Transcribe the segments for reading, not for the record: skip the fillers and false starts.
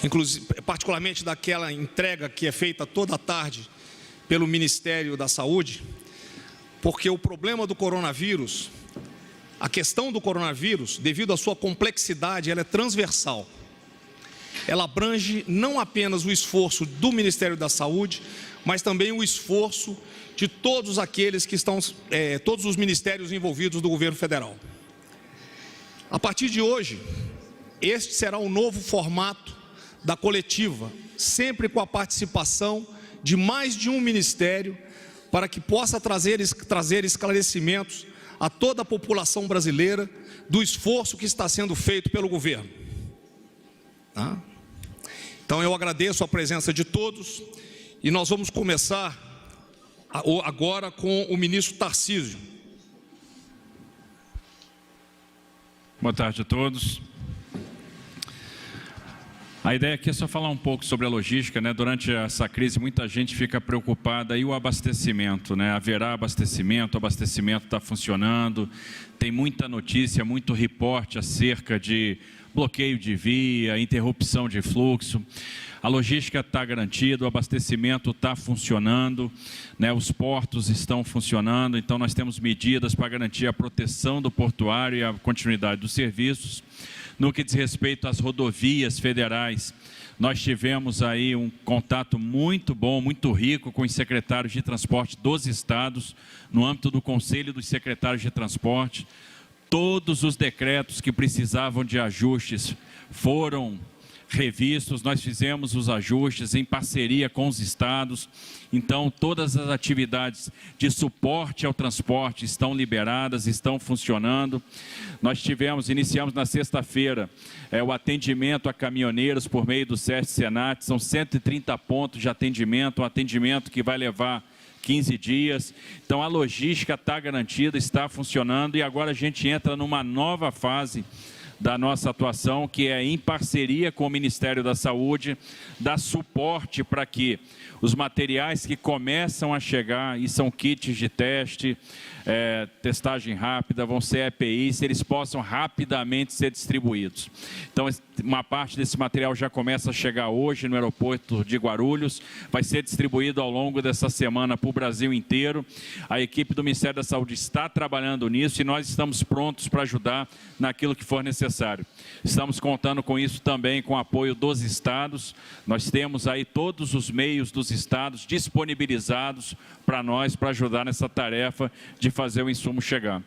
inclusive, particularmente daquela entrega que é feita toda a tarde pelo Ministério da Saúde, porque o problema do coronavírus, a questão do coronavírus, devido à sua complexidade, ela é transversal. Ela abrange não apenas o esforço do Ministério da Saúde, mas também o esforço de todos aqueles que estão, todos os ministérios envolvidos do governo federal. A partir de hoje, este será o novo formato da coletiva, sempre com a participação de mais de um ministério, para que possa trazer esclarecimentos a toda a população brasileira do esforço que está sendo feito pelo governo. Tá? Então eu agradeço a presença de todos e nós vamos começar agora com o ministro Tarcísio. Boa tarde a todos. A ideia aqui é só falar um pouco sobre a logística, né? Durante essa crise, muita gente fica preocupada e o abastecimento, né? Haverá abastecimento, o abastecimento está funcionando, tem muita notícia, muito reporte acerca de bloqueio de via, interrupção de fluxo. A logística está garantida, o abastecimento está funcionando, né? Os portos estão funcionando, então nós temos medidas para garantir a proteção do portuário e a continuidade dos serviços. No que diz respeito às rodovias federais, nós tivemos aí um contato muito bom, muito rico com os secretários de transporte dos estados, no âmbito do Conselho dos Secretários de Transporte. Todos os decretos que precisavam de ajustes foram revistos, nós fizemos os ajustes em parceria com os estados, então todas as atividades de suporte ao transporte estão liberadas, estão funcionando. Nós iniciamos na sexta-feira o atendimento a caminhoneiros por meio do SESC Senat, são 130 pontos de atendimento, um atendimento que vai levar 15 dias, então a logística está garantida, está funcionando e agora a gente entra numa nova fase da nossa atuação, que é em parceria com o Ministério da Saúde, dar suporte para que os materiais que começam a chegar, e são kits de teste, testagem rápida, vão ser EPIs, eles possam rapidamente ser distribuídos. Então, uma parte desse material já começa a chegar hoje no aeroporto de Guarulhos, vai ser distribuído ao longo dessa semana para o Brasil inteiro. A equipe do Ministério da Saúde está trabalhando nisso e nós estamos prontos para ajudar naquilo que for necessário. Estamos contando com isso também com o apoio dos estados. Nós temos aí todos os meios dos estados disponibilizados para nós, para ajudar nessa tarefa de fazer o insumo chegar.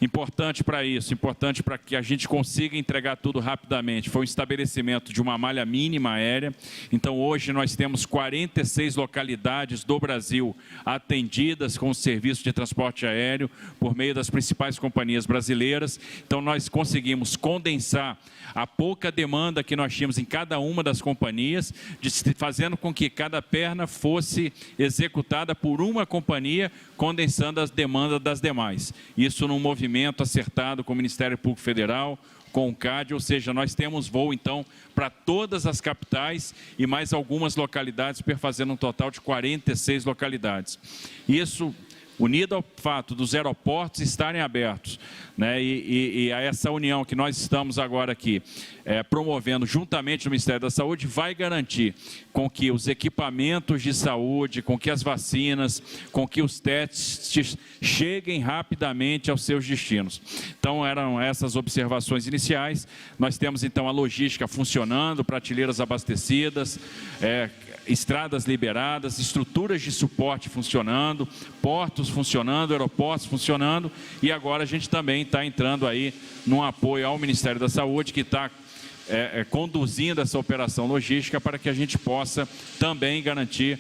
Importante para isso, importante para que a gente consiga entregar tudo rapidamente, foi o estabelecimento de uma malha mínima aérea. Então hoje nós temos 46 localidades do Brasil atendidas com o serviço de transporte aéreo por meio das principais companhias brasileiras. Então nós conseguimos condensar a pouca demanda que nós tínhamos em cada uma das companhias, fazendo com que cada perna fosse executada por uma companhia, condensando as demandas das demais. Isso num movimento acertado com o Ministério Público Federal, com o CAD, ou seja, nós temos voo, então, para todas as capitais e mais algumas localidades, perfazendo um total de 46 localidades. Isso unido ao fato dos aeroportos estarem abertos, né, e a essa união que nós estamos agora aqui promovendo juntamente no Ministério da Saúde, vai garantir com que os equipamentos de saúde, com que as vacinas, com que os testes cheguem rapidamente aos seus destinos. Então eram essas observações iniciais. Nós temos então a logística funcionando, prateleiras abastecidas, estradas liberadas, estruturas de suporte funcionando, portos funcionando, aeroportos funcionando, e agora a gente também está entrando aí num apoio ao Ministério da Saúde, que está conduzindo essa operação logística para que a gente possa também garantir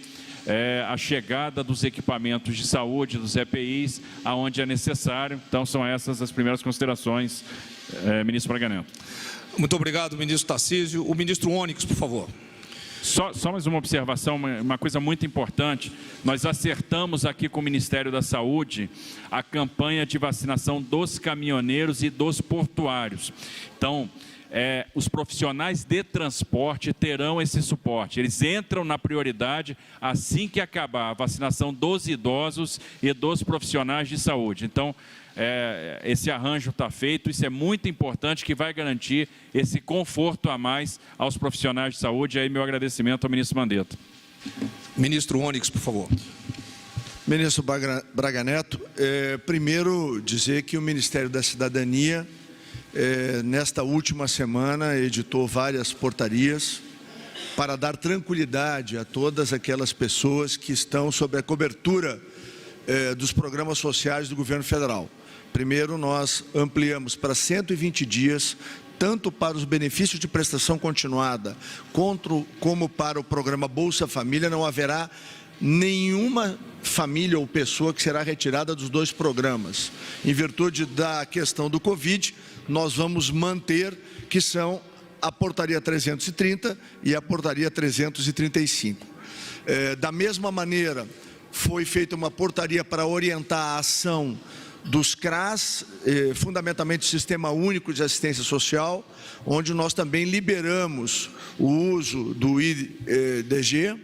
a chegada dos equipamentos de saúde, dos EPIs, aonde é necessário. Então são essas as primeiras considerações, ministro Braga Neto. Muito obrigado, ministro Tarcísio. O ministro Onyx, por favor. Só mais uma observação, uma coisa muito importante. Nós acertamos aqui com o Ministério da Saúde a campanha de vacinação dos caminhoneiros e dos portuários. Então, os profissionais de transporte terão esse suporte. Eles entram na prioridade assim que acabar a vacinação dos idosos e dos profissionais de saúde. Então, esse arranjo está feito. Isso é muito importante, que vai garantir esse conforto a mais aos profissionais de saúde. E aí meu agradecimento ao ministro Mandetta. Ministro Onyx, por favor. Ministro Braga Neto, primeiro dizer que o Ministério da Cidadania, nesta última semana, editou várias portarias para dar tranquilidade a todas aquelas pessoas que estão sob a cobertura dos programas sociais do governo federal. Primeiro, nós ampliamos para 120 dias, tanto para os benefícios de prestação continuada, como para o programa Bolsa Família. Não haverá nenhuma família ou pessoa que será retirada dos dois programas. Em virtude da questão do Covid, nós vamos manter, que são a portaria 330 e a portaria 335. Da mesma maneira, foi feita uma portaria para orientar a ação dos CRAS, fundamentalmente o Sistema Único de Assistência Social, onde nós também liberamos o uso do IGD,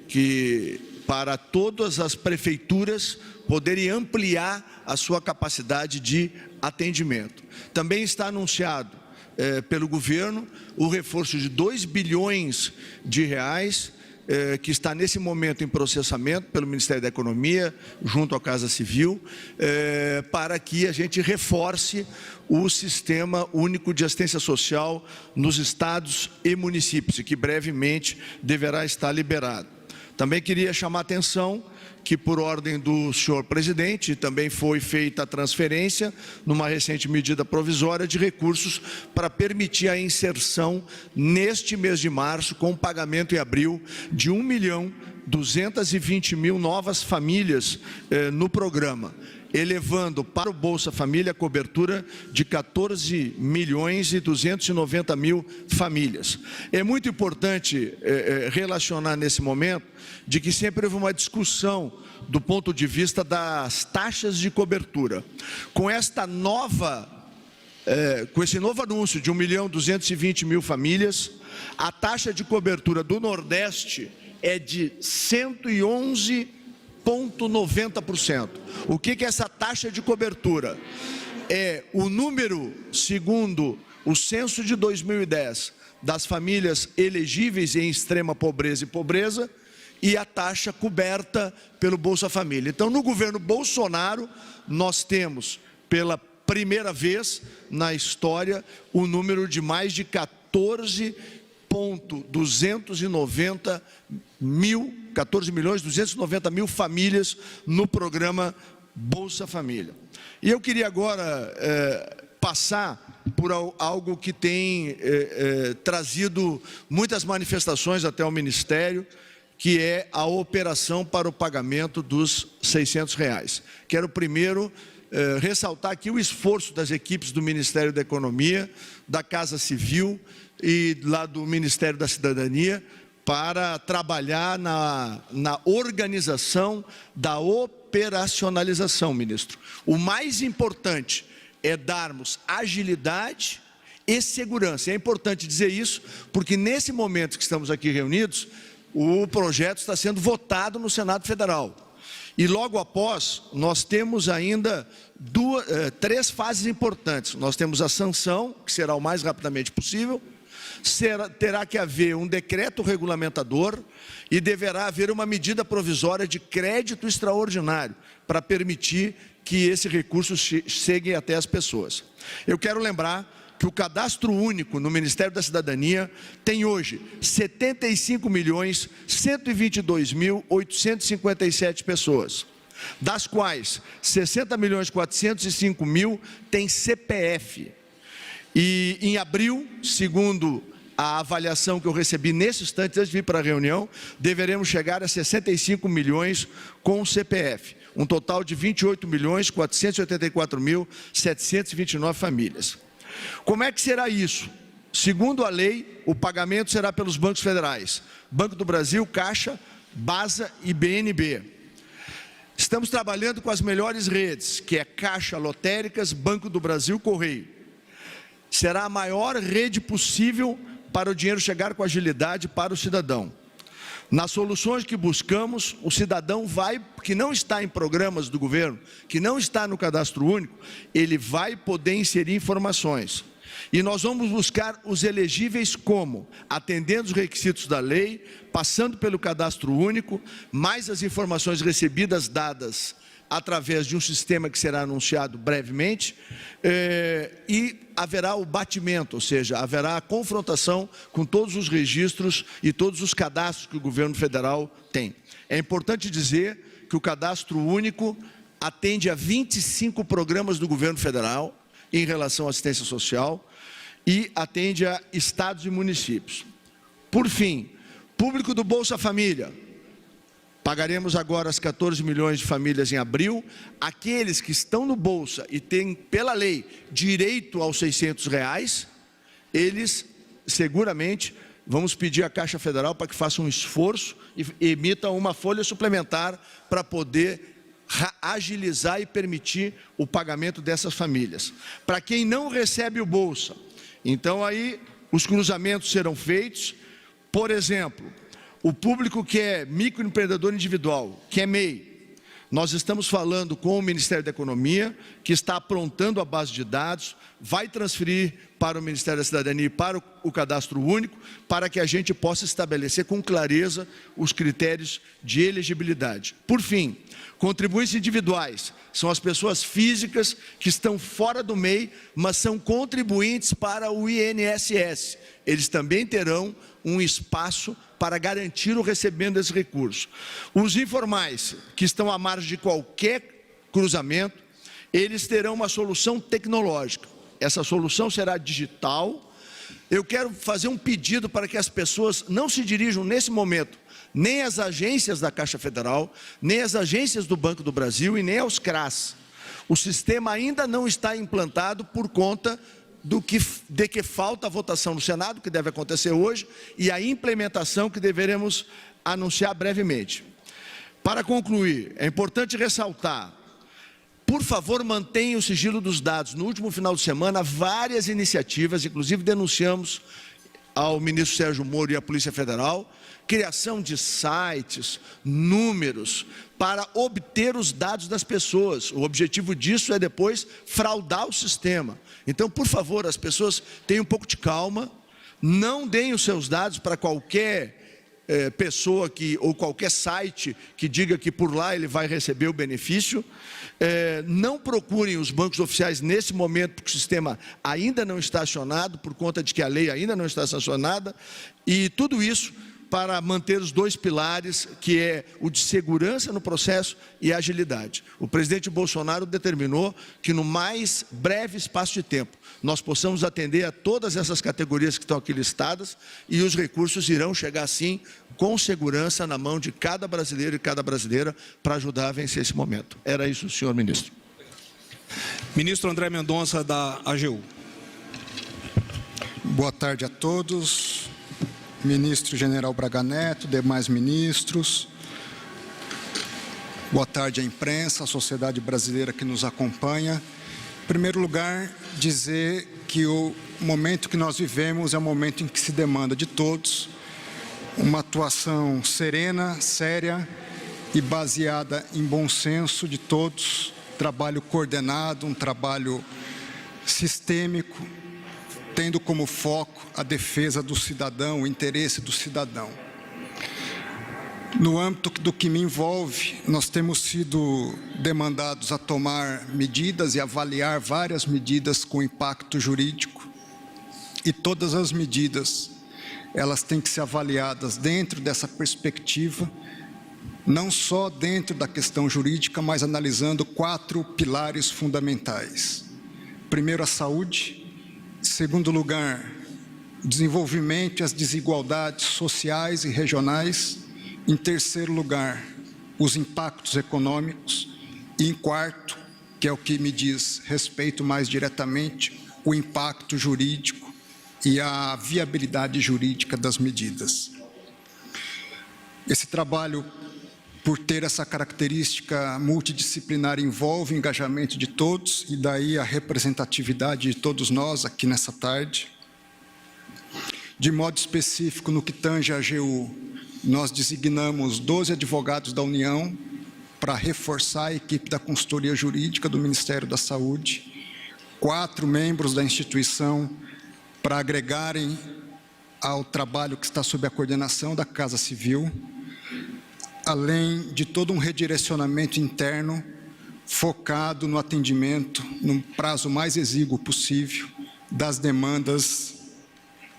que para todas as prefeituras poderem ampliar a sua capacidade de atendimento. Também está anunciado pelo governo o reforço de 2 bilhões de reais, que está nesse momento em processamento pelo Ministério da Economia, junto à Casa Civil, para que a gente reforce o Sistema Único de Assistência Social nos estados e municípios, e que brevemente deverá estar liberado. Também queria chamar a atenção que, por ordem do senhor presidente, também foi feita a transferência, numa recente medida provisória, de recursos para permitir a inserção, neste mês de março, com pagamento em abril, de 1.220.000 novas famílias no programa, elevando para o Bolsa Família a cobertura de 14.290.000 famílias. É muito importante relacionar nesse momento de que sempre houve uma discussão do ponto de vista das taxas de cobertura. Com esse novo anúncio de 1.220.000 famílias, a taxa de cobertura do Nordeste é de 111,90%. O que é essa taxa de cobertura? É o número, segundo o censo de 2010, das famílias elegíveis em extrema pobreza e pobreza, e a taxa coberta pelo Bolsa Família. Então, no governo Bolsonaro, nós temos, pela primeira vez na história, o número de mais de 14.290.000 famílias no programa Bolsa Família. E eu queria agora passar por algo que tem trazido muitas manifestações até o Ministério, que é a operação para o pagamento dos R$600. Quero primeiro ressaltar aqui o esforço das equipes do Ministério da Economia, da Casa Civil e lá do Ministério da Cidadania, para trabalhar na organização da operacionalização, ministro. O mais importante é darmos agilidade e segurança. É importante dizer isso, porque nesse momento que estamos aqui reunidos, o projeto está sendo votado no Senado Federal. E logo após, nós temos ainda três fases importantes. Nós temos a sanção, que será o mais rapidamente possível. Terá que haver um decreto regulamentador e deverá haver uma medida provisória de crédito extraordinário para permitir que esse recurso chegue até as pessoas. Eu quero lembrar que o Cadastro Único no Ministério da Cidadania tem hoje 75.122.857 pessoas, das quais 60.405.000 têm CPF. E em abril, segundo a avaliação que eu recebi nesse instante, antes de vir para a reunião, deveremos chegar a 65 milhões com CPF, um total de 28.484.729 famílias. Como é que será isso? Segundo a lei, o pagamento será pelos bancos federais, Banco do Brasil, Caixa, BASA e BNB. Estamos trabalhando com as melhores redes, que é Caixa, Lotéricas, Banco do Brasil, Correio. Será a maior rede possível para o dinheiro chegar com agilidade para o cidadão. Nas soluções que buscamos, o cidadão que não está em programas do governo, que não está no cadastro único, ele vai poder inserir informações. E nós vamos buscar os elegíveis como? Atendendo os requisitos da lei, passando pelo cadastro único, mais as informações recebidas, dadas através de um sistema que será anunciado brevemente, e haverá o batimento, ou seja, haverá a confrontação com todos os registros e todos os cadastros que o governo federal tem. É importante dizer que o cadastro único atende a 25 programas do governo federal em relação à assistência social e atende a estados e municípios. Por fim, público do Bolsa Família. Pagaremos agora as 14 milhões de famílias em abril. Aqueles que estão no Bolsa e têm, pela lei, direito aos R$600, eles seguramente vamos pedir à Caixa Federal para que faça um esforço e emita uma folha suplementar para poder agilizar e permitir o pagamento dessas famílias. Para quem não recebe o Bolsa, então aí os cruzamentos serão feitos. Por exemplo, o público que é microempreendedor individual, que é MEI, nós estamos falando com o Ministério da Economia, que está aprontando a base de dados, vai transferir para o Ministério da Cidadania e para o Cadastro Único, para que a gente possa estabelecer com clareza os critérios de elegibilidade. Por fim, contribuintes individuais são as pessoas físicas que estão fora do MEI, mas são contribuintes para o INSS. Eles também terão um espaço para garantir o recebimento desse recurso. Os informais, que estão à margem de qualquer cruzamento, eles terão uma solução tecnológica. Essa solução será digital. Eu quero fazer um pedido para que as pessoas não se dirijam nesse momento nem às agências da Caixa Federal, nem às agências do Banco do Brasil e nem aos CRAs. O sistema ainda não está implantado por conta de que falta a votação no Senado, que deve acontecer hoje, e a implementação que deveremos anunciar brevemente. Para concluir, é importante ressaltar, por favor, mantenha o sigilo dos dados. No último final de semana, várias iniciativas, inclusive denunciamos ao ministro Sérgio Moro e à Polícia Federal, criação de sites, números, para obter os dados das pessoas. O objetivo disso é depois fraudar o sistema. Então, por favor, as pessoas tenham um pouco de calma, não deem os seus dados para qualquer pessoa ou qualquer site que diga que por lá ele vai receber o benefício. Não procurem os bancos oficiais nesse momento, porque o sistema ainda não está acionado, por conta de que a lei ainda não está sancionada, e tudo isso para manter os dois pilares, que é o de segurança no processo e agilidade. O presidente Bolsonaro determinou que no mais breve espaço de tempo nós possamos atender a todas essas categorias que estão aqui listadas, e os recursos irão chegar sim com segurança na mão de cada brasileiro e cada brasileira para ajudar a vencer esse momento. Era isso, senhor ministro. Ministro André Mendonça, da AGU. Boa tarde a todos. Ministro General Braga Neto, demais ministros. Boa tarde à imprensa, à sociedade brasileira que nos acompanha. Em primeiro lugar, dizer que o momento que nós vivemos é um momento em que se demanda de todos uma atuação serena, séria e baseada em bom senso de todos, trabalho coordenado, um trabalho sistêmico, tendo como foco a defesa do cidadão, o interesse do cidadão. No âmbito do que me envolve, nós temos sido demandados a tomar medidas e avaliar várias medidas com impacto jurídico, e todas as medidas, elas têm que ser avaliadas dentro dessa perspectiva, não só dentro da questão jurídica, mas analisando 4 pilares fundamentais. Primeiro, a saúde. Segundo lugar, desenvolvimento e as desigualdades sociais e regionais. Em terceiro lugar, os impactos econômicos. E em quarto, que é o que me diz respeito mais diretamente, o impacto jurídico e a viabilidade jurídica das medidas. Esse trabalho, por ter essa característica multidisciplinar, envolve o engajamento de todos, e daí a representatividade de todos nós aqui nessa tarde. De modo específico, no que tange a AGU, nós designamos 12 advogados da União para reforçar a equipe da consultoria jurídica do Ministério da Saúde, 4 membros da instituição para agregarem ao trabalho que está sob a coordenação da Casa Civil, além de todo um redirecionamento interno focado no atendimento, no prazo mais exíguo possível, das demandas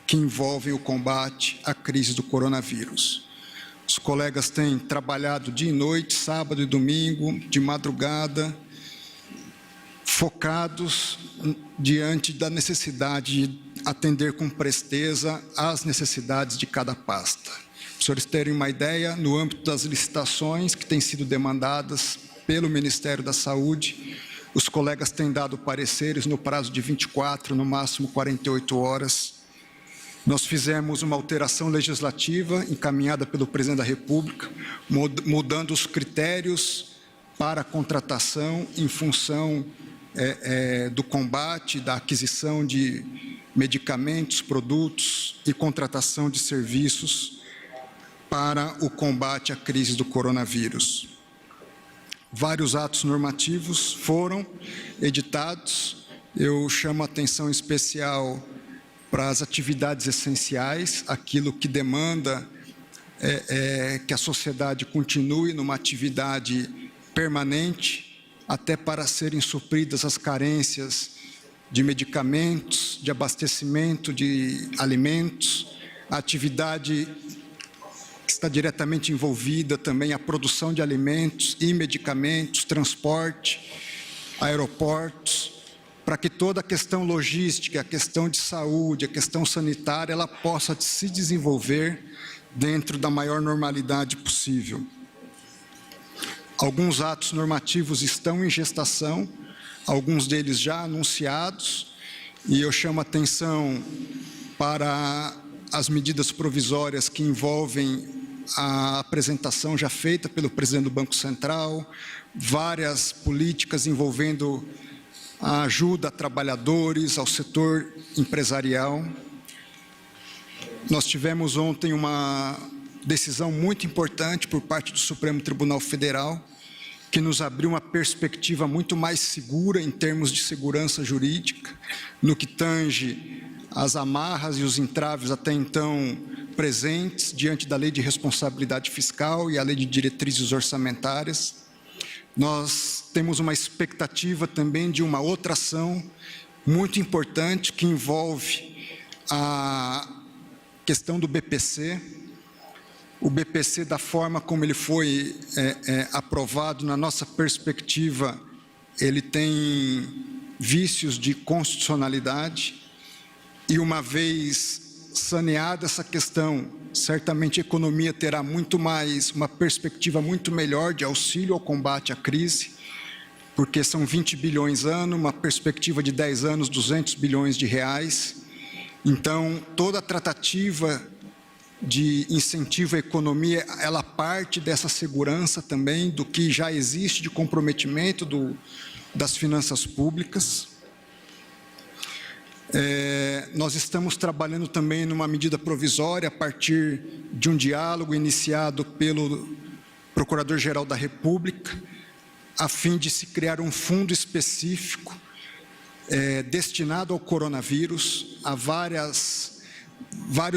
que envolvem o combate à crise do coronavírus. Os colegas têm trabalhado dia e noite, sábado e domingo, de madrugada, focados diante da necessidade de atender com presteza às necessidades de cada pasta. Para os senhores terem uma ideia, no âmbito das licitações que têm sido demandadas pelo Ministério da Saúde, os colegas têm dado pareceres no prazo de 24, no máximo 48 horas. Nós fizemos uma alteração legislativa encaminhada pelo Presidente da República, mudando os critérios para a contratação em função do combate, da aquisição de medicamentos, produtos e contratação de serviços para o combate à crise do coronavírus. Vários atos normativos foram editados. Eu chamo a atenção especial para as atividades essenciais, aquilo que demanda que a sociedade continue numa atividade permanente, até para serem supridas as carências de medicamentos, de abastecimento de alimentos, a atividade que está diretamente envolvida também a produção de alimentos e medicamentos, transporte, aeroportos, para que toda a questão logística, a questão de saúde, a questão sanitária, ela possa se desenvolver dentro da maior normalidade possível. Alguns atos normativos estão em gestação, alguns deles já anunciados, e eu chamo a atenção para as medidas provisórias que envolvem a apresentação já feita pelo presidente do Banco Central, várias políticas envolvendo a ajuda a trabalhadores, ao setor empresarial. Nós tivemos ontem uma decisão muito importante por parte do Supremo Tribunal Federal, que nos abriu uma perspectiva muito mais segura em termos de segurança jurídica, no que tange as amarras e os entraves até então presentes diante da Lei de Responsabilidade Fiscal e a Lei de Diretrizes Orçamentárias. Nós temos uma expectativa também de uma outra ação muito importante que envolve a questão do BPC. O BPC, da forma como ele foi aprovado, na nossa perspectiva, ele tem vícios de constitucionalidade e, uma vez saneada essa questão, certamente a economia terá muito mais, uma perspectiva muito melhor de auxílio ao combate à crise, porque são 20 bilhões ano, uma perspectiva de 10 anos, 200 bilhões de reais. Então, toda a tratativa de incentivo à economia, ela parte dessa segurança também, do que já existe de comprometimento das finanças públicas. Nós estamos trabalhando também numa medida provisória a partir de um diálogo iniciado pelo Procurador-Geral da República, a fim de se criar um fundo específico destinado ao coronavírus, a vários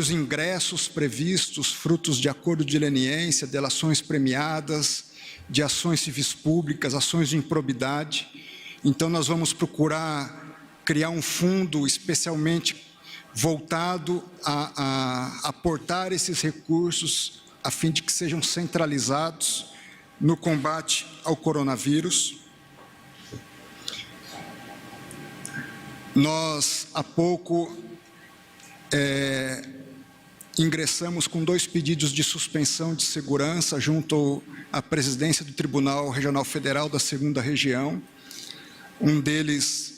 ingressos previstos, frutos de acordo de leniência, de ações premiadas, de ações civis públicas, ações de improbidade. Então, nós vamos procurar criar um fundo especialmente voltado a aportar esses recursos a fim de que sejam centralizados no combate ao coronavírus. Nós, há pouco, ingressamos com 2 pedidos de suspensão de segurança junto à presidência do Tribunal Regional Federal da 2ª Região. Um deles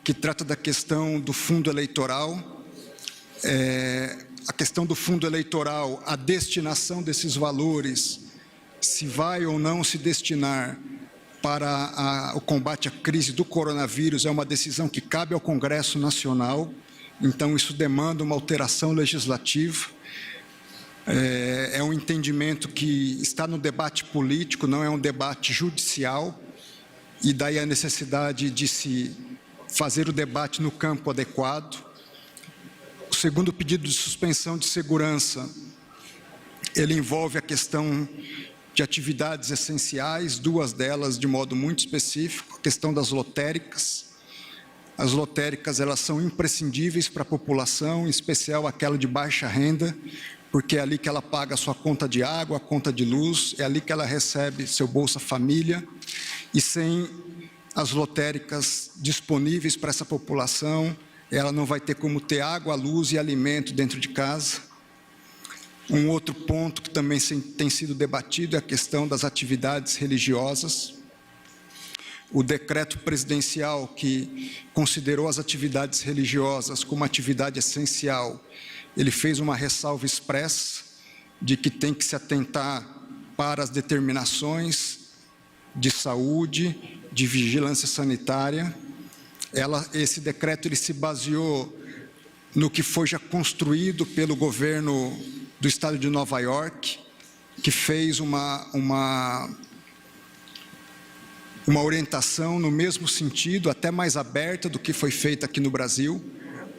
que trata da questão do fundo eleitoral. A questão do fundo eleitoral, a destinação desses valores, se vai ou não se destinar para o combate à crise do coronavírus, é uma decisão que cabe ao Congresso Nacional, então isso demanda uma alteração legislativa. É um entendimento que está no debate político, não é um debate judicial, e daí a necessidade de se fazer o debate no campo adequado. O segundo pedido de suspensão de segurança, ele envolve a questão de atividades essenciais, duas delas de modo muito específico, a questão das lotéricas. As lotéricas, elas são imprescindíveis para a população, em especial aquela de baixa renda, porque é ali que ela paga a sua conta de água, a conta de luz, é ali que ela recebe seu Bolsa Família, e sem as lotéricas disponíveis para essa população, ela não vai ter como ter água, luz e alimento dentro de casa. Um outro ponto que também tem sido debatido é a questão das atividades religiosas. O decreto presidencial que considerou as atividades religiosas como atividade essencial, ele fez uma ressalva expressa de que tem que se atentar para as determinações de saúde, de vigilância sanitária. Esse decreto ele se baseou no que foi já construído pelo governo do estado de Nova York, que fez uma orientação no mesmo sentido, até mais aberta do que foi feita aqui no Brasil,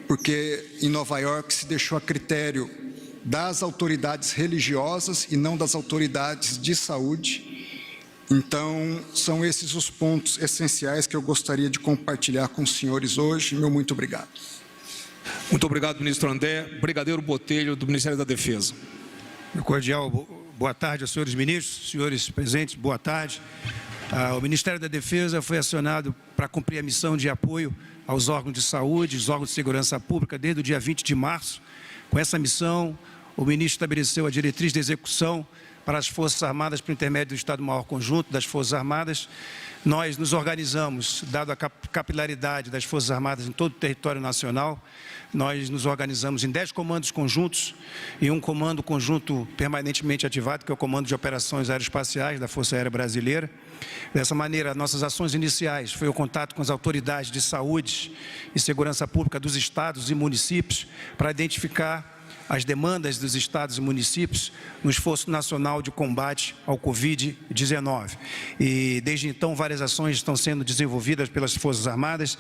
porque em Nova York se deixou a critério das autoridades religiosas e não das autoridades de saúde. Então, são esses os pontos essenciais que eu gostaria de compartilhar com os senhores hoje. Meu muito obrigado. Muito obrigado, ministro André. Brigadeiro Botelho, do Ministério da Defesa. Meu cordial boa tarde aos senhores ministros, senhores presentes, boa tarde. O Ministério da Defesa foi acionado para cumprir a missão de apoio aos órgãos de saúde, os órgãos de segurança pública, desde o dia 20 de março. Com essa missão, o ministro estabeleceu a diretriz de execução para as Forças Armadas por intermédio do Estado-Maior Conjunto das Forças Armadas. Nós nos organizamos, dado a capilaridade das Forças Armadas em todo o território nacional, nós nos organizamos em 10 comandos conjuntos e um comando conjunto permanentemente ativado, que é o Comando de Operações Aeroespaciais da Força Aérea Brasileira. Dessa maneira, nossas ações iniciais foi o contato com as autoridades de saúde e segurança pública dos estados e municípios para identificar as demandas dos estados e municípios no esforço nacional de combate ao Covid-19. E, desde então, várias ações estão sendo desenvolvidas pelas Forças Armadas.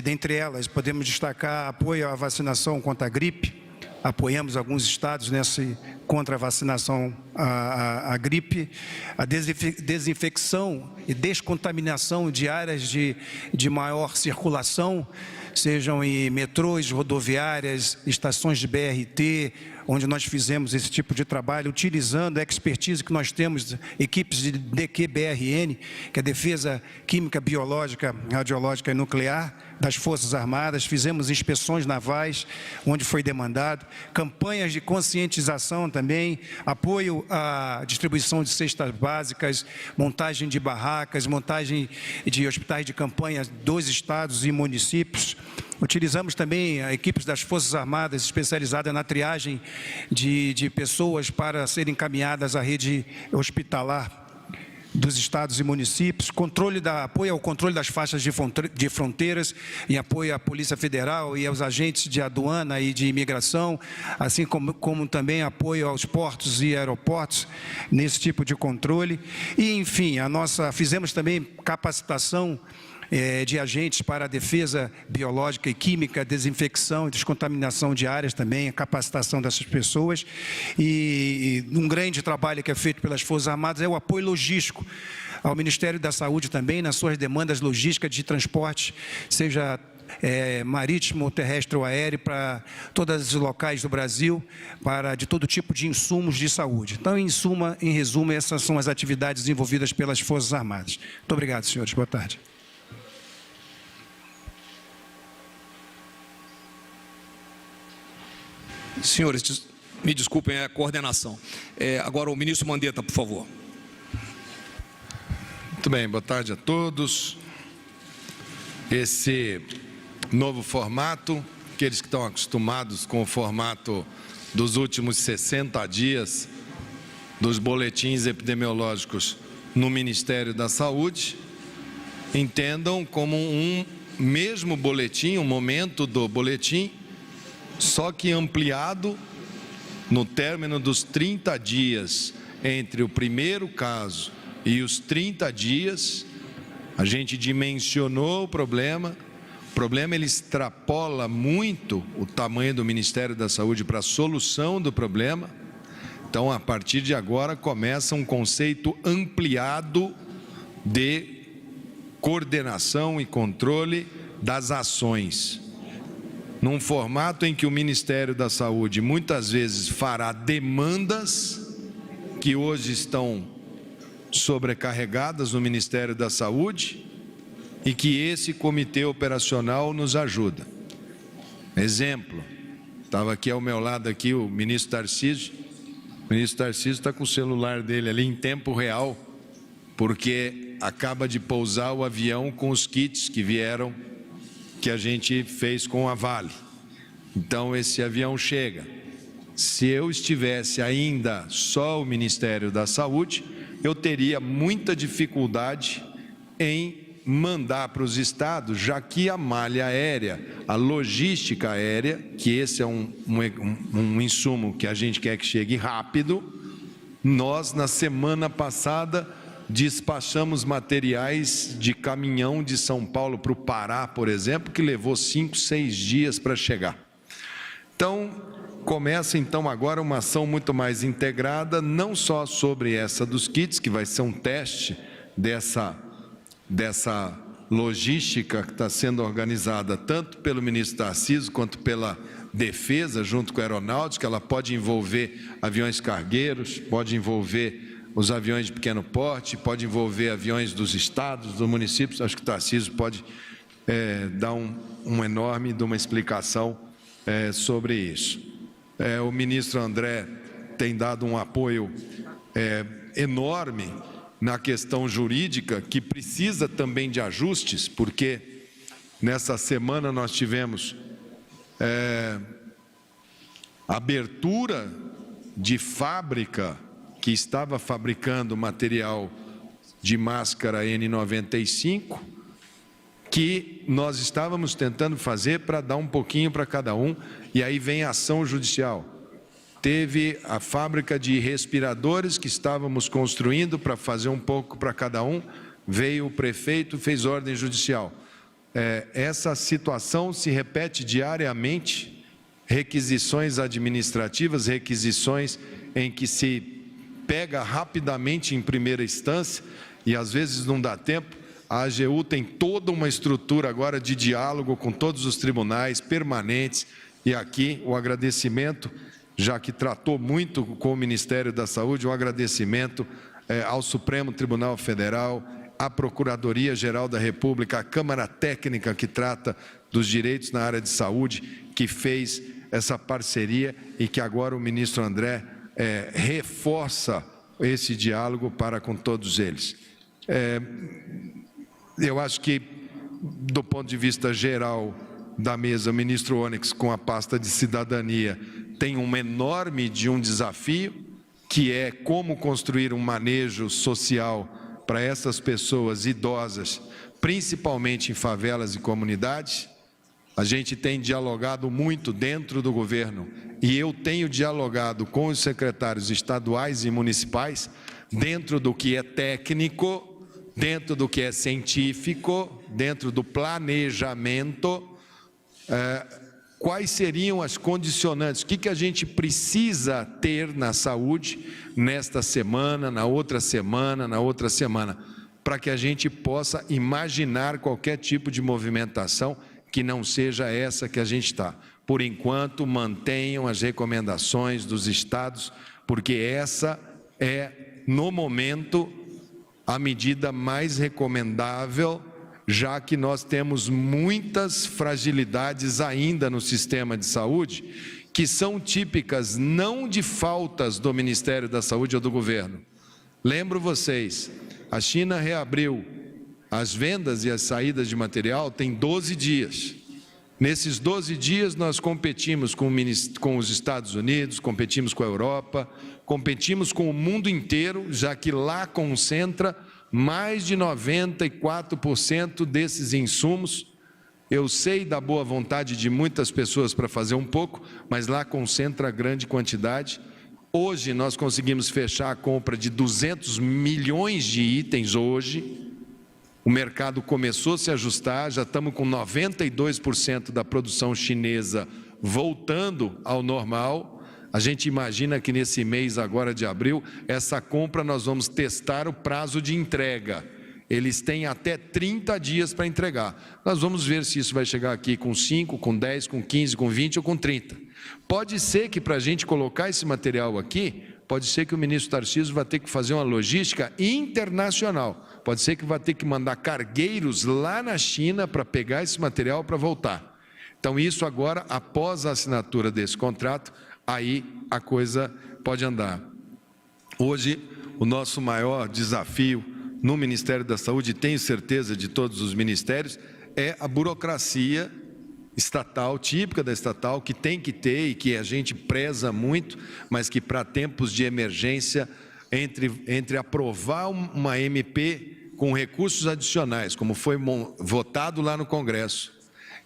Dentre elas, podemos destacar apoio à vacinação contra a gripe. Apoiamos alguns estados contra a vacinação à gripe, a desinfecção e descontaminação de áreas de maior circulação, sejam em metrôs, rodoviárias, estações de BRT, onde nós fizemos esse tipo de trabalho, utilizando a expertise que nós temos, equipes de DQBRN, que é a Defesa Química, Biológica, Radiológica e Nuclear, das Forças Armadas. Fizemos inspeções navais, onde foi demandado, campanhas de conscientização também, apoio à distribuição de cestas básicas, montagem de barracas, montagem de hospitais de campanha dos estados e municípios. Utilizamos também equipes das Forças Armadas especializadas na triagem de pessoas para serem encaminhadas à rede hospitalar dos estados e municípios, apoio ao controle das faixas de fronteiras, em apoio à Polícia Federal e aos agentes de aduana e de imigração, assim como também apoio aos portos e aeroportos nesse tipo de controle. E, enfim, fizemos também capacitação de agentes para a defesa biológica e química, desinfecção e descontaminação de áreas também, a capacitação dessas pessoas. E um grande trabalho que é feito pelas Forças Armadas é o apoio logístico ao Ministério da Saúde também, nas suas demandas logísticas de transporte, seja marítimo, terrestre ou aéreo, para todos os locais do Brasil, de todo tipo de insumos de saúde. Então, em resumo, essas são as atividades desenvolvidas pelas Forças Armadas. Muito obrigado, senhores. Boa tarde. Senhores, me desculpem, é a coordenação. Agora o ministro Mandetta, por favor. Muito bem, boa tarde a todos. Esse novo formato, aqueles que estão acostumados com o formato dos últimos 60 dias dos boletins epidemiológicos no Ministério da Saúde, entendam como um mesmo boletim, um momento do boletim, só que ampliado no término dos 30 dias entre o primeiro caso e os 30 dias, a gente dimensionou o problema. O problema ele extrapola muito o tamanho do Ministério da Saúde para a solução do problema. Então, a partir de agora, começa um conceito ampliado de coordenação e controle das ações, num formato em que o Ministério da Saúde muitas vezes fará demandas que hoje estão sobrecarregadas no Ministério da Saúde e que esse comitê operacional nos ajuda. Exemplo, estava aqui ao meu lado aqui o ministro Tarcísio. O ministro Tarcísio está com o celular dele ali em tempo real, porque acaba de pousar o avião com os kits que vieram, que a gente fez com a Vale. Então esse avião chega. Se eu estivesse ainda só o Ministério da Saúde, eu teria muita dificuldade em mandar para os estados, já que a malha aérea, a logística aérea, que esse é um insumo que a gente quer que chegue rápido, nós na semana passada despachamos materiais de caminhão de São Paulo para o Pará, por exemplo, que levou 5, 6 dias para chegar. Então, começa então agora uma ação muito mais integrada, não só sobre essa dos kits, que vai ser um teste dessa logística que está sendo organizada tanto pelo ministro Tarcísio quanto pela Defesa, junto com a Aeronáutica. Ela pode envolver aviões cargueiros, pode envolver os aviões de pequeno porte, pode envolver aviões dos estados, dos municípios. Acho que o Tarcísio pode dar um enorme de uma explicação sobre isso. O ministro André tem dado um apoio enorme na questão jurídica, que precisa também de ajustes, porque nessa semana nós tivemos abertura de fábrica que estava fabricando material de máscara N95, que nós estávamos tentando fazer para dar um pouquinho para cada um, e aí vem a ação judicial. Teve a fábrica de respiradores que estávamos construindo para fazer um pouco para cada um, veio o prefeito, fez ordem judicial. Essa situação se repete diariamente, requisições administrativas, requisições em que se pega rapidamente em primeira instância e às vezes não dá tempo. A AGU tem toda uma estrutura agora de diálogo com todos os tribunais permanentes, e aqui o agradecimento, já que tratou muito com o Ministério da Saúde, um agradecimento ao Supremo Tribunal Federal, à Procuradoria-Geral da República, à Câmara Técnica que trata dos direitos na área de saúde, que fez essa parceria e que agora o ministro André reforça esse diálogo para com todos eles. Eu acho que, do ponto de vista geral da mesa, o ministro Onyx, com a pasta de cidadania, tem um enorme desafio, que é como construir um manejo social para essas pessoas idosas, principalmente em favelas e comunidades. A gente tem dialogado muito dentro do governo, e eu tenho dialogado com os secretários estaduais e municipais, dentro do que é técnico, dentro do que é científico, dentro do planejamento, quais seriam as condicionantes, o que a gente precisa ter na saúde nesta semana, na outra semana, para que a gente possa imaginar qualquer tipo de movimentação que não seja essa que a gente está. Por enquanto, mantenham as recomendações dos estados, porque essa é, no momento, a medida mais recomendável, já que nós temos muitas fragilidades ainda no sistema de saúde, que são típicas não de faltas do Ministério da Saúde ou do governo. Lembro vocês, a China reabriu as vendas e as saídas de material tem 12 dias. Nesses 12 dias nós competimos com os Estados Unidos, competimos com a Europa, competimos com o mundo inteiro, já que lá concentra mais de 94% desses insumos Eu sei da boa vontade de muitas pessoas para fazer um pouco, mas lá concentra grande quantidade. Hoje nós conseguimos fechar a compra de 200 milhões de itens hoje. O mercado começou a se ajustar, já estamos com 92% da produção chinesa voltando ao normal. A gente imagina que nesse mês agora de abril, essa compra nós vamos testar o prazo de entrega. Eles têm até 30 dias para entregar. Nós vamos ver se isso vai chegar aqui com 5, com 10, com 15, com 20 ou com 30. Pode ser que para a gente colocar esse material aqui, pode ser que o ministro Tarcísio vai ter que fazer uma logística internacional. Pode ser que vai ter que mandar cargueiros lá na China para pegar esse material para voltar. Então isso agora, após a assinatura desse contrato, aí a coisa pode andar. Hoje, o nosso maior desafio no Ministério da Saúde, tenho certeza de todos os ministérios, é a burocracia estatal, típica da estatal, que tem que ter e que a gente preza muito, mas que para tempos de emergência, entre aprovar uma MP com recursos adicionais, como foi votado lá no Congresso,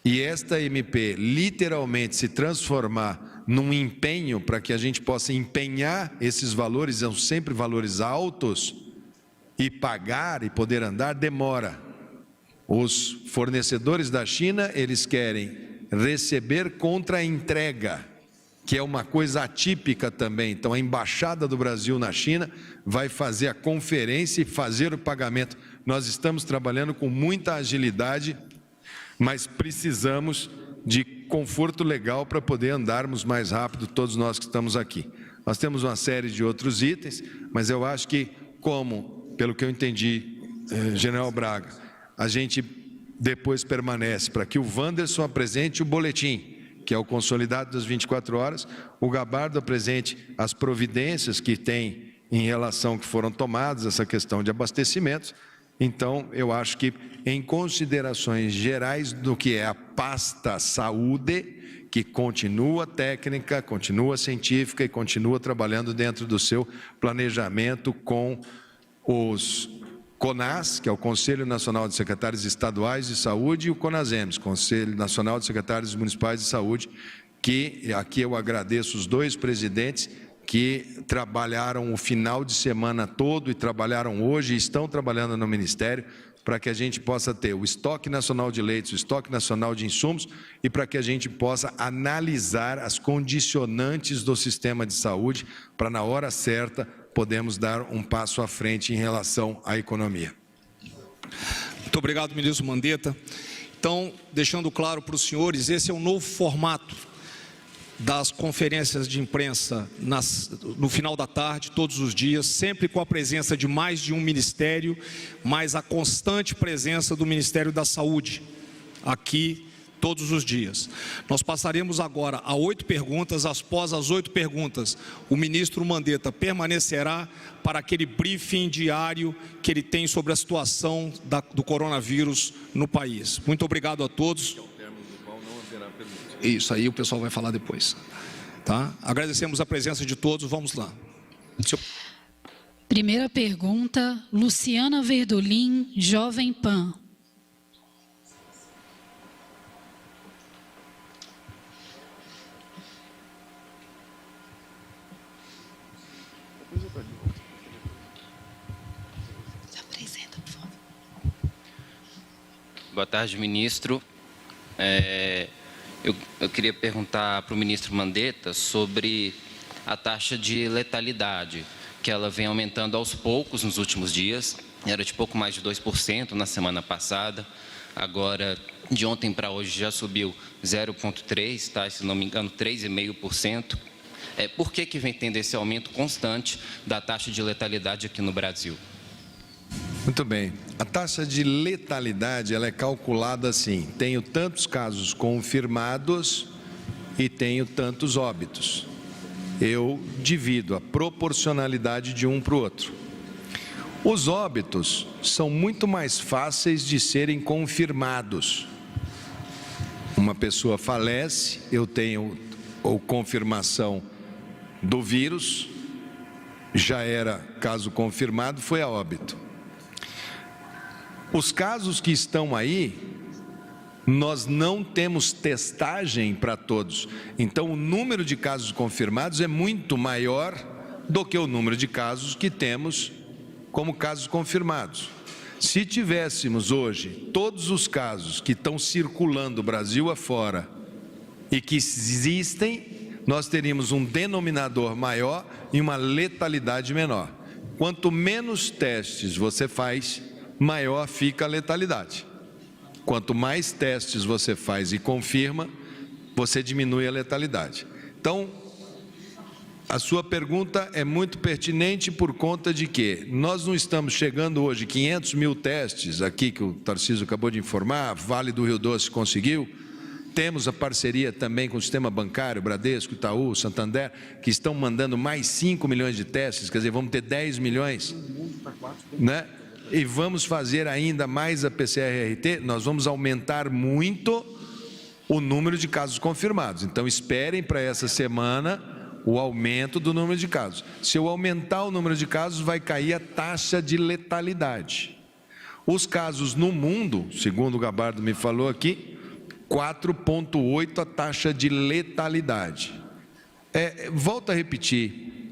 e esta MP literalmente se transformar num empenho para que a gente possa empenhar esses valores, são sempre valores altos, e pagar e poder andar, demora. Os fornecedores da China, eles querem receber contra a entrega, que é uma coisa atípica também. Então, a Embaixada do Brasil na China vai fazer a conferência e fazer o pagamento. Nós estamos trabalhando com muita agilidade, mas precisamos de conforto legal para poder andarmos mais rápido, todos nós que estamos aqui. Nós temos uma série de outros itens, mas eu acho que, pelo que eu entendi, General Braga, a gente depois permanece para que o Wanderson apresente o boletim, que é o consolidado das 24 horas, o Gabardo apresente as providências que tem em relação que foram tomadas, essa questão de abastecimentos. Então, eu acho que, em considerações gerais do que é a pasta saúde, que continua técnica, continua científica e continua trabalhando dentro do seu planejamento com os CONAS, que é o Conselho Nacional de Secretários Estaduais de Saúde, e o CONASEMS, Conselho Nacional de Secretários Municipais de Saúde, que aqui eu agradeço os dois presidentes que trabalharam o final de semana todo e trabalharam hoje e estão trabalhando no Ministério para que a gente possa ter o estoque nacional de leitos, o estoque nacional de insumos e para que a gente possa analisar as condicionantes do sistema de saúde para, na hora certa, podemos dar um passo à frente em relação à economia. Muito obrigado, ministro Mandetta. Então, deixando claro para os senhores, esse é um novo formato das conferências de imprensa no final da tarde, todos os dias, sempre com a presença de mais de um ministério, mas a constante presença do Ministério da Saúde, aqui todos os dias. Nós passaremos agora a 8 perguntas. Após as 8 perguntas, o ministro Mandetta permanecerá para aquele briefing diário que ele tem sobre a situação do coronavírus no país. Muito obrigado a todos. Isso aí o pessoal vai falar depois, tá? Agradecemos a presença de todos, vamos lá. Primeira pergunta, Luciana Verdolim, Jovem Pan. Se apresenta, por favor. Boa tarde, ministro. Eu queria perguntar para o ministro Mandetta sobre a taxa de letalidade, que ela vem aumentando aos poucos nos últimos dias. Era de pouco mais de 2% na semana passada. Agora, de ontem para hoje, já subiu 0,3%, tá? Se não me engano, 3,5%. Por que vem tendo esse aumento constante da taxa de letalidade aqui no Brasil? Muito bem. A taxa de letalidade ela é calculada assim: tenho tantos casos confirmados e tenho tantos óbitos. Eu divido a proporcionalidade de um para o outro. Os óbitos são muito mais fáceis de serem confirmados. Uma pessoa falece, eu tenho a confirmação do vírus, já era caso confirmado, foi a óbito. Os casos que estão aí, nós não temos testagem para todos. Então, o número de casos confirmados é muito maior do que o número de casos que temos como casos confirmados. Se tivéssemos hoje todos os casos que estão circulando Brasil afora e que existem, nós teríamos um denominador maior e uma letalidade menor. Quanto menos testes você faz, maior fica a letalidade. Quanto mais testes você faz e confirma, você diminui a letalidade. Então, a sua pergunta é muito pertinente por conta de que nós não estamos chegando hoje 500 mil testes aqui que o Tarcísio acabou de informar, Vale do Rio Doce conseguiu. Temos a parceria também com o sistema bancário, Bradesco, Itaú, Santander, que estão mandando mais 5 milhões de testes, quer dizer, vamos ter 10 milhões, né? E vamos fazer ainda mais a PCR-RT, nós vamos aumentar muito o número de casos confirmados. Então, esperem para essa semana o aumento do número de casos. Se eu aumentar o número de casos, vai cair a taxa de letalidade. Os casos no mundo, segundo o Gabardo me falou aqui, 4,8 a taxa de letalidade. Volto a repetir,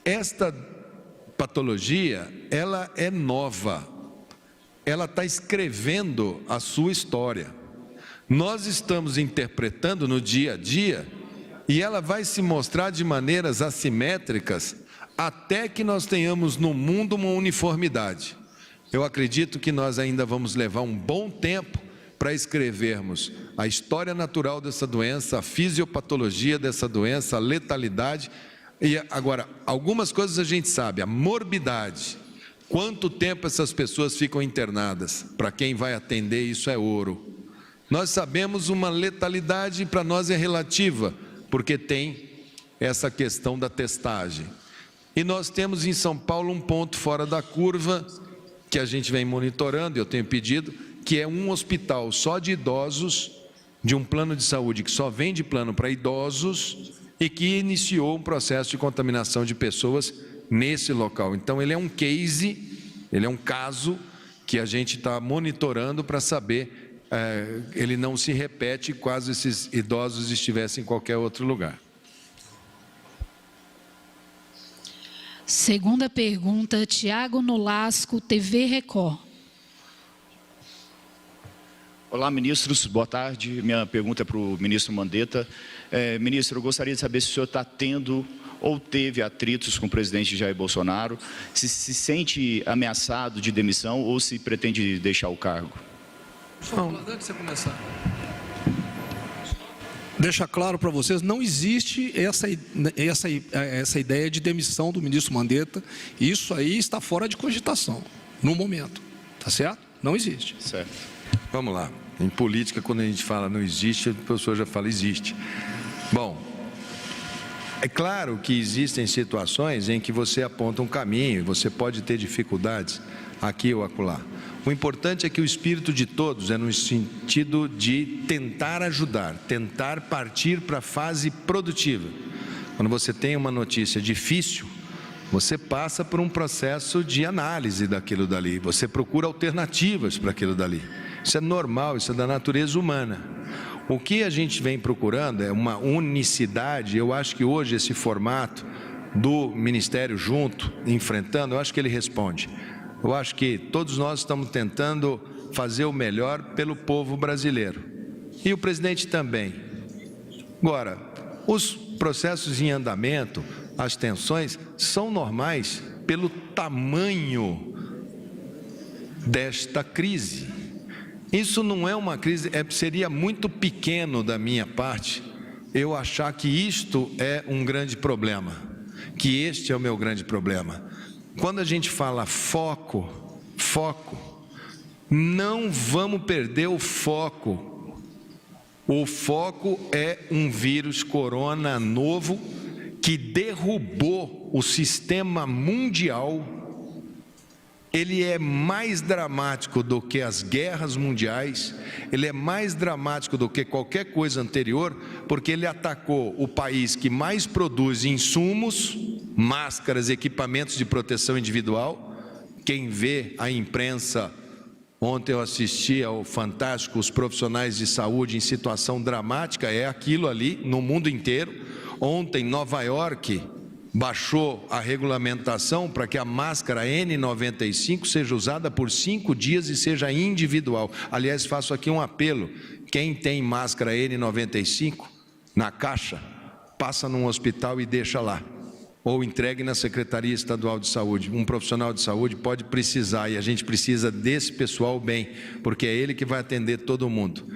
esta patologia, ela é nova, ela está escrevendo a sua história. Nós estamos interpretando no dia a dia e ela vai se mostrar de maneiras assimétricas até que nós tenhamos no mundo uma uniformidade. Eu acredito que nós ainda vamos levar um bom tempo para escrevermos a história natural dessa doença, a fisiopatologia dessa doença, a letalidade. E agora, algumas coisas a gente sabe, a morbidade, quanto tempo essas pessoas ficam internadas, para quem vai atender isso é ouro. Nós sabemos uma letalidade, para nós é relativa, porque tem essa questão da testagem. E nós temos em São Paulo um ponto fora da curva, que a gente vem monitorando, eu tenho pedido, que é um hospital só de idosos, de um plano de saúde que só vende plano para idosos, e que iniciou um processo de contaminação de pessoas nesse local. Então, ele é um case, ele é um caso que a gente está monitorando para saber, ele não se repete caso esses idosos estivessem em qualquer outro lugar. Segunda pergunta, Tiago Nolasco, TV Record. Olá, ministros, boa tarde. Minha pergunta é para o ministro Mandetta. Ministro, eu gostaria de saber se o senhor está tendo ou teve atritos com o presidente Jair Bolsonaro, se sente ameaçado de demissão ou se pretende deixar o cargo. Antes de você começar, deixa claro para vocês, não existe essa ideia de demissão do ministro Mandetta. Isso aí está fora de cogitação, no momento, tá certo? Não existe. Certo. Vamos lá. Em política, quando a gente fala não existe, o professor já fala existe. Bom, é claro que existem situações em que você aponta um caminho, você pode ter dificuldades aqui ou acolá. O importante é que o espírito de todos é no sentido de tentar ajudar, tentar partir para a fase produtiva. Quando você tem uma notícia difícil, você passa por um processo de análise daquilo dali, você procura alternativas para aquilo dali. Isso é normal, isso é da natureza humana. O que a gente vem procurando é uma unicidade. Eu acho que hoje esse formato do Ministério junto, enfrentando, eu acho que ele responde. Eu acho que todos nós estamos tentando fazer o melhor pelo povo brasileiro. E o presidente também. Agora, os processos em andamento, as tensões, são normais pelo tamanho desta crise. Isso não é uma crise, seria muito pequeno da minha parte eu achar que isto é um grande problema, que este é o meu grande problema. Quando a gente fala foco, não vamos perder o foco. O foco é um vírus corona novo que derrubou o sistema mundial. Ele é mais dramático do que as guerras mundiais, ele é mais dramático do que qualquer coisa anterior, porque ele atacou o país que mais produz insumos, máscaras, equipamentos de proteção individual. Quem vê a imprensa Ontem eu assisti ao Fantástico, os profissionais de saúde em situação dramática, é aquilo ali no mundo inteiro. Ontem, Nova York baixou a regulamentação para que a máscara N95 seja usada por 5 dias e seja individual. Aliás, faço aqui um apelo: quem tem máscara N95 na caixa, passa num hospital e deixa lá, ou entregue na Secretaria Estadual de Saúde. Um profissional de saúde pode precisar, e a gente precisa desse pessoal bem, porque é ele que vai atender todo mundo.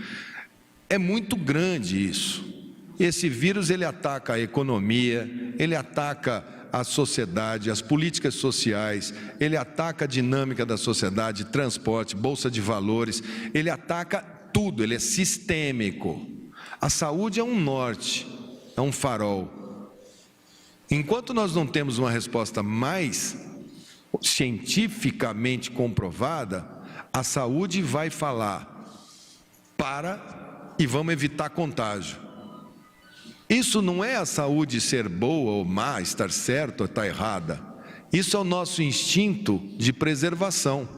É muito grande isso. Esse vírus, ele ataca a economia, ele ataca a sociedade, as políticas sociais, ele ataca a dinâmica da sociedade, transporte, bolsa de valores, ele ataca tudo, ele é sistêmico. A saúde é um norte, é um farol. Enquanto nós não temos uma resposta mais cientificamente comprovada, a saúde vai falar: para e vamos evitar contágio. Isso não é a saúde ser boa ou má, estar certa ou estar errada. Isso é o nosso instinto de preservação.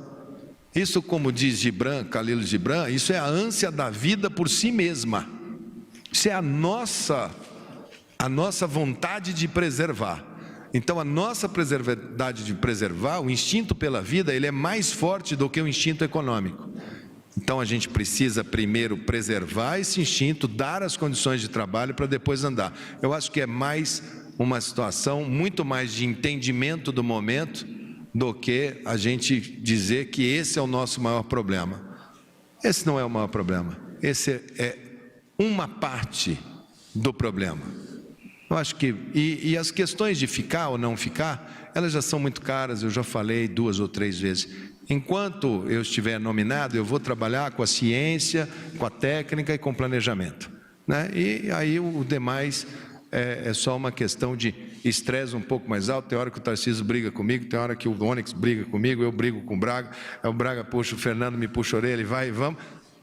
Isso, como diz Khalil Gibran, isso é a ânsia da vida por si mesma. Isso é a nossa vontade de preservar. Então, a nossa vontade de preservar, o instinto pela vida, ele é mais forte do que o instinto econômico. Então, a gente precisa primeiro preservar esse instinto, dar as condições de trabalho para depois andar. Eu acho que é mais uma situação muito mais de entendimento do momento do que a gente dizer que esse é o nosso maior problema. Esse não é o maior problema. Esse é uma parte do problema. Eu acho que, e as questões de ficar ou não ficar, elas já são muito caras, eu já falei 2 ou 3 vezes. Enquanto eu estiver nominado, eu vou trabalhar com a ciência, com a técnica e com o planejamento, né? E aí o demais é só uma questão de estresse um pouco mais alto. Tem hora que o Tarcísio briga comigo, tem hora que o Onyx briga comigo, eu brigo com o Braga, o Braga puxa o Fernando, me puxa a orelha, ele vai e vamos.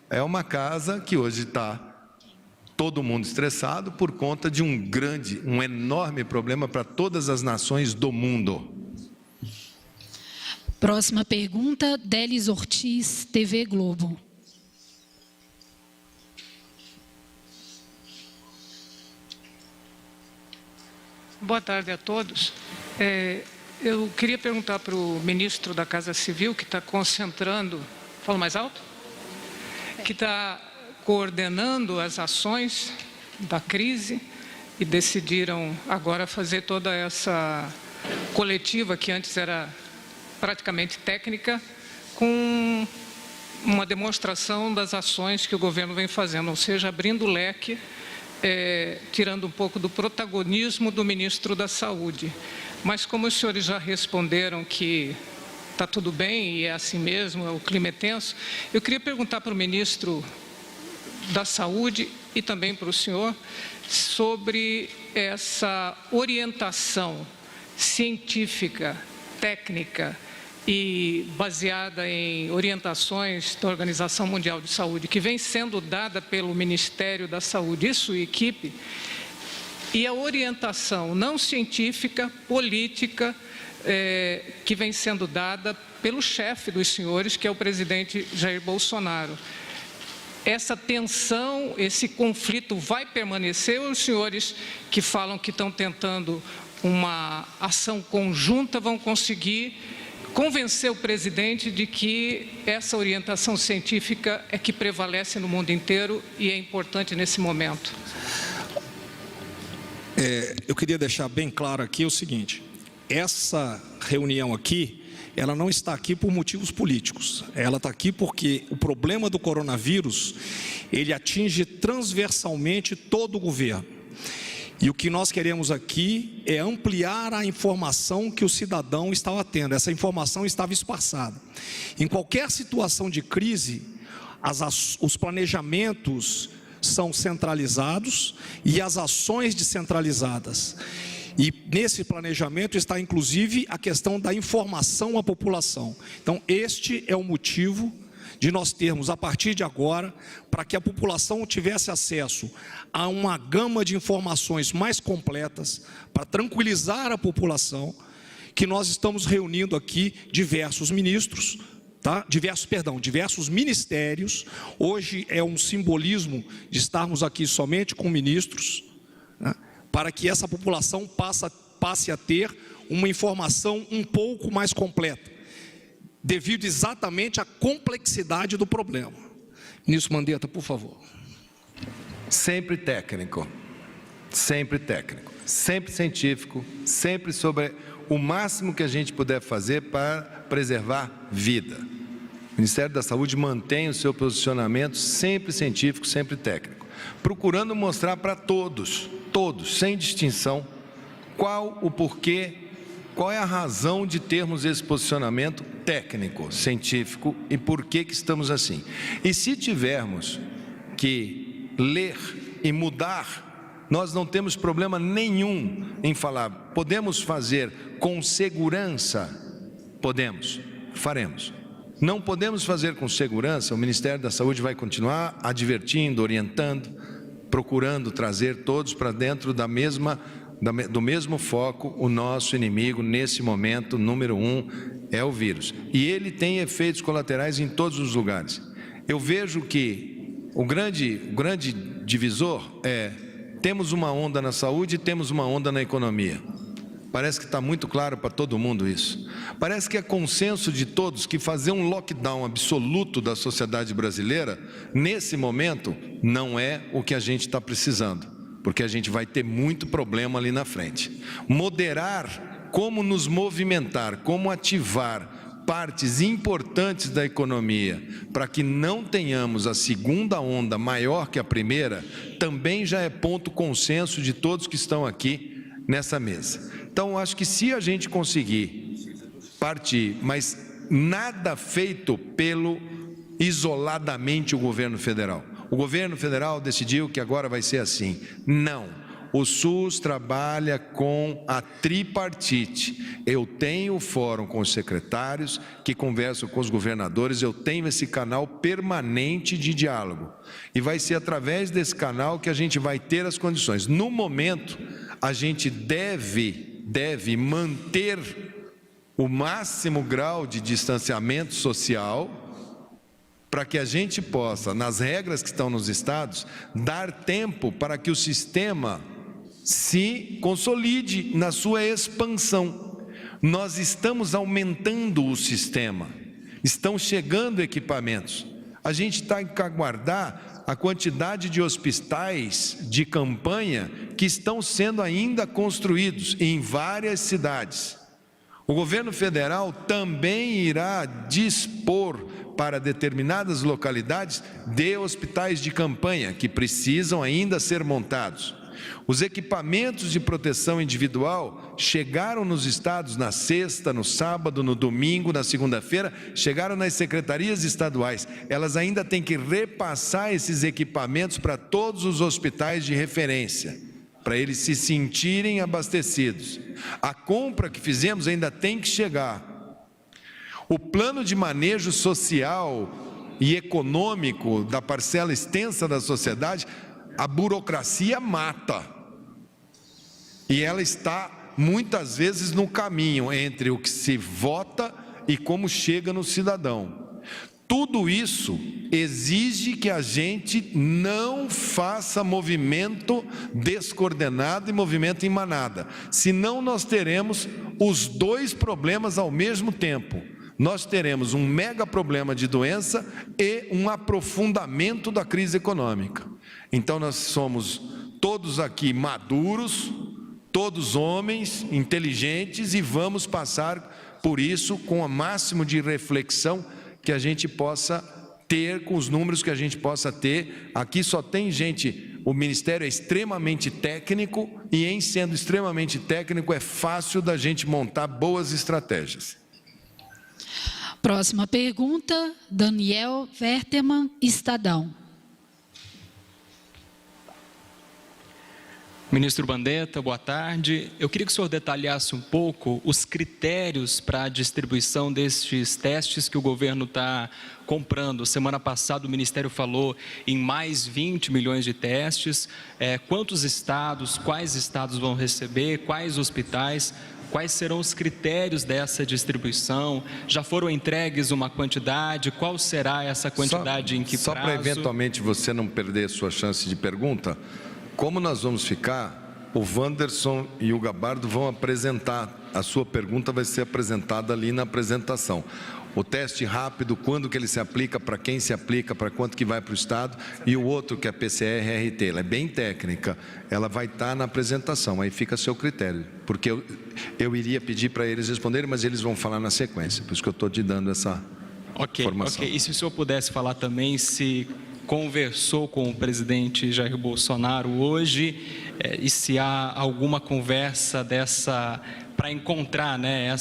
É uma casa que hoje está todo mundo estressado por conta de um enorme problema para todas as nações do mundo. Próxima pergunta, Délis Ortiz, TV Globo. Boa tarde a todos. Eu queria perguntar para o ministro da Casa Civil, que está concentrando... Fala mais alto? Que está coordenando as ações da crise e decidiram agora fazer toda essa coletiva que antes era praticamente técnica, com uma demonstração das ações que o governo vem fazendo, ou seja, abrindo o leque, tirando um pouco do protagonismo do ministro da Saúde. Mas como os senhores já responderam que está tudo bem e é assim mesmo, o clima é tenso, eu queria perguntar para o ministro da Saúde e também para o senhor sobre essa orientação científica, técnica e baseada em orientações da Organização Mundial de Saúde, que vem sendo dada pelo Ministério da Saúde e sua equipe, e a orientação não científica, política, que vem sendo dada pelo chefe dos senhores, que é o presidente Jair Bolsonaro. Essa tensão, esse conflito vai permanecer, ou os senhores que falam que estão tentando uma ação conjunta vão conseguir convencer o presidente de que essa orientação científica é que prevalece no mundo inteiro e é importante nesse momento? Eu queria deixar bem claro aqui o seguinte: essa reunião aqui, ela não está aqui por motivos políticos, ela está aqui porque o problema do coronavírus, ele atinge transversalmente todo o governo. E o que nós queremos aqui é ampliar a informação que o cidadão estava tendo. Essa informação estava esparçada. Em qualquer situação de crise, os planejamentos são centralizados e as ações descentralizadas. E nesse planejamento está inclusive a questão da informação à população. Então, este é o motivo de nós termos, a partir de agora, para que a população tivesse acesso a uma gama de informações mais completas, para tranquilizar a população, que nós estamos reunindo aqui diversos ministros, tá? Diversos ministérios. Hoje é um simbolismo de estarmos aqui somente com ministros, né? Para que essa população passe a ter uma informação um pouco mais completa, devido exatamente à complexidade do problema. Ministro Mandetta, por favor. Sempre técnico, sempre científico, sempre sobre o máximo que a gente puder fazer para preservar vida. O Ministério da Saúde mantém o seu posicionamento sempre científico, sempre técnico, procurando mostrar para todos, sem distinção, qual o porquê, qual é a razão de termos esse posicionamento técnico, científico e por que estamos assim. E se tivermos que ler e mudar, nós não temos problema nenhum em falar. Podemos fazer com segurança? Podemos, faremos. Não podemos fazer com segurança, o Ministério da Saúde vai continuar advertindo, orientando, procurando trazer todos para dentro do mesmo foco. O nosso inimigo, nesse momento, número 1, é o vírus. E ele tem efeitos colaterais em todos os lugares. Eu vejo que o grande divisor é: temos uma onda na saúde e temos uma onda na economia. Parece que está muito claro para todo mundo isso. Parece que é consenso de todos que fazer um lockdown absoluto da sociedade brasileira, nesse momento, não é o que a gente está precisando, porque a gente vai ter muito problema ali na frente. Moderar como nos movimentar, como ativar partes importantes da economia, para que não tenhamos a segunda onda maior que a primeira, também já é ponto consenso de todos que estão aqui nessa mesa. Então, acho que se a gente conseguir partir, mas nada feito isoladamente o governo federal. O governo federal decidiu que agora vai ser assim. Não. O SUS trabalha com a tripartite. Eu tenho o fórum com os secretários, que conversam com os governadores, eu tenho esse canal permanente de diálogo. E vai ser através desse canal que a gente vai ter as condições. No momento, a gente deve manter o máximo grau de distanciamento social, para que a gente possa, nas regras que estão nos estados, dar tempo para que o sistema se consolide na sua expansão. Nós estamos aumentando o sistema, estão chegando equipamentos. A gente tem que aguardar a quantidade de hospitais de campanha que estão sendo ainda construídos em várias cidades. O governo federal também irá dispor para determinadas localidades de hospitais de campanha que precisam ainda ser montados. Os equipamentos de proteção individual chegaram nos estados na sexta, no sábado, no domingo, na segunda-feira, chegaram nas secretarias estaduais. Elas ainda têm que repassar esses equipamentos para todos os hospitais de referência, para eles se sentirem abastecidos. A compra que fizemos ainda tem que chegar. O plano de manejo social e econômico da parcela extensa da sociedade, a burocracia mata, e ela está muitas vezes no caminho entre o que se vota e como chega no cidadão. Tudo isso exige que a gente não faça movimento descoordenado e movimento em manada, senão nós teremos os dois problemas ao mesmo tempo. Nós teremos um mega problema de doença e um aprofundamento da crise econômica. Então nós somos todos aqui maduros, todos homens, inteligentes, e vamos passar por isso com o máximo de reflexão que a gente possa ter, com os números que a gente possa ter. Aqui só tem gente, o Ministério é extremamente técnico, e em sendo extremamente técnico é fácil da gente montar boas estratégias. Próxima pergunta, Daniel Verteman, Estadão. Ministro Mandetta, boa tarde. Eu queria que o senhor detalhasse um pouco os critérios para a distribuição destes testes que o governo está comprando. Semana passada o Ministério falou em mais 20 milhões de testes. Quantos estados, quais estados vão receber, quais hospitais? quais serão os critérios dessa distribuição? Já foram entregues uma quantidade? Qual será essa quantidade, em que prazo? Só para eventualmente você não perder sua chance de pergunta, como nós vamos ficar, o Wanderson e o Gabardo vão apresentar, a sua pergunta vai ser apresentada ali na apresentação. O teste rápido, quando que ele se aplica, para quem se aplica, para quanto que vai para o Estado, e o outro que é PCR-RT, ela é bem técnica, ela vai estar na apresentação, aí fica a seu critério, porque eu iria pedir para eles responderem, mas eles vão falar na sequência, por isso que eu estou te dando essa informação. Ok, e se o senhor pudesse falar também se conversou com o presidente Jair Bolsonaro hoje, e se há alguma conversa dessa, para encontrar, né,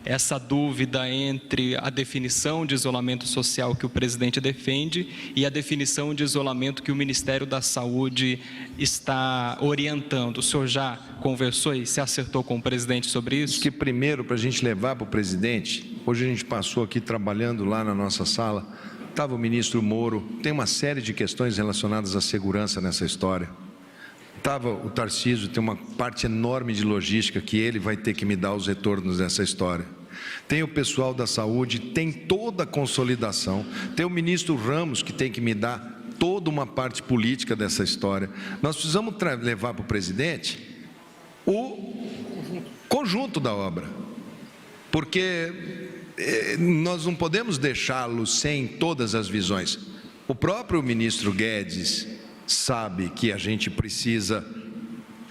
essa dúvida entre a definição de isolamento social que o presidente defende e a definição de isolamento que o Ministério da Saúde está orientando. O senhor já conversou e se acertou com o presidente sobre isso? Acho que primeiro, para a gente levar para o presidente, hoje a gente passou aqui trabalhando lá na nossa sala, estava o ministro Moro, tem uma série de questões relacionadas à segurança nessa história. Estava o Tarcísio, tem uma parte enorme de logística que ele vai ter que me dar os retornos dessa história. Tem o pessoal da saúde, tem toda a consolidação. Tem o ministro Ramos, que tem que me dar toda uma parte política dessa história. Nós precisamos levar para o presidente o conjunto da obra, porque nós não podemos deixá-lo sem todas as visões. O próprio ministro Guedes sabe que a gente precisa,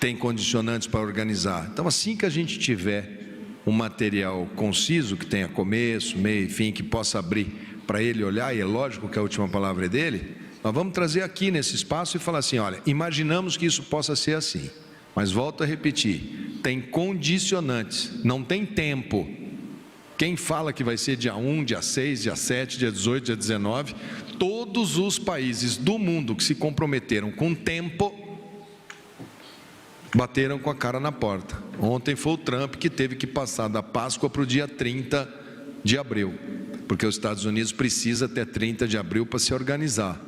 tem condicionantes para organizar. Então, assim que a gente tiver um material conciso, que tenha começo, meio e fim, que possa abrir para ele olhar, e é lógico que a última palavra é dele, nós vamos trazer aqui nesse espaço e falar assim, olha, imaginamos que isso possa ser assim, mas volto a repetir, tem condicionantes, não tem tempo. Quem fala que vai ser dia 1, dia 6, dia 7, dia 18, dia 19, todos os países do mundo que se comprometeram com tempo, bateram com a cara na porta. Ontem foi o Trump que teve que passar da Páscoa para o dia 30 de abril, porque os Estados Unidos precisa até 30 de abril para se organizar.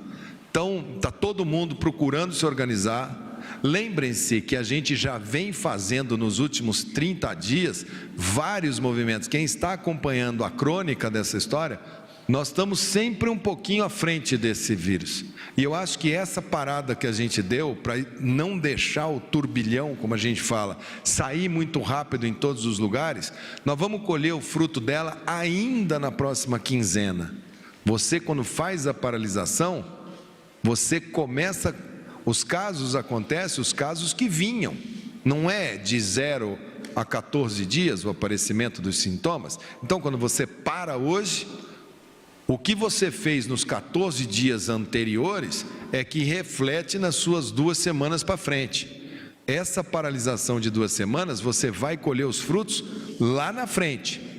Então, está todo mundo procurando se organizar. Lembrem-se que a gente já vem fazendo nos últimos 30 dias vários movimentos. Quem está acompanhando a crônica dessa história, nós estamos sempre um pouquinho à frente desse vírus. E eu acho que essa parada que a gente deu, para não deixar o turbilhão, como a gente fala, sair muito rápido em todos os lugares, nós vamos colher o fruto dela ainda na próxima quinzena. Você, quando faz a paralisação, você começa... Os casos acontecem, os casos que vinham, não é de 0 a 14 dias o aparecimento dos sintomas. Então, quando você para hoje, o que você fez nos 14 dias anteriores é que reflete nas suas 2 semanas para frente. Essa paralisação de 2 semanas, você vai colher os frutos lá na frente.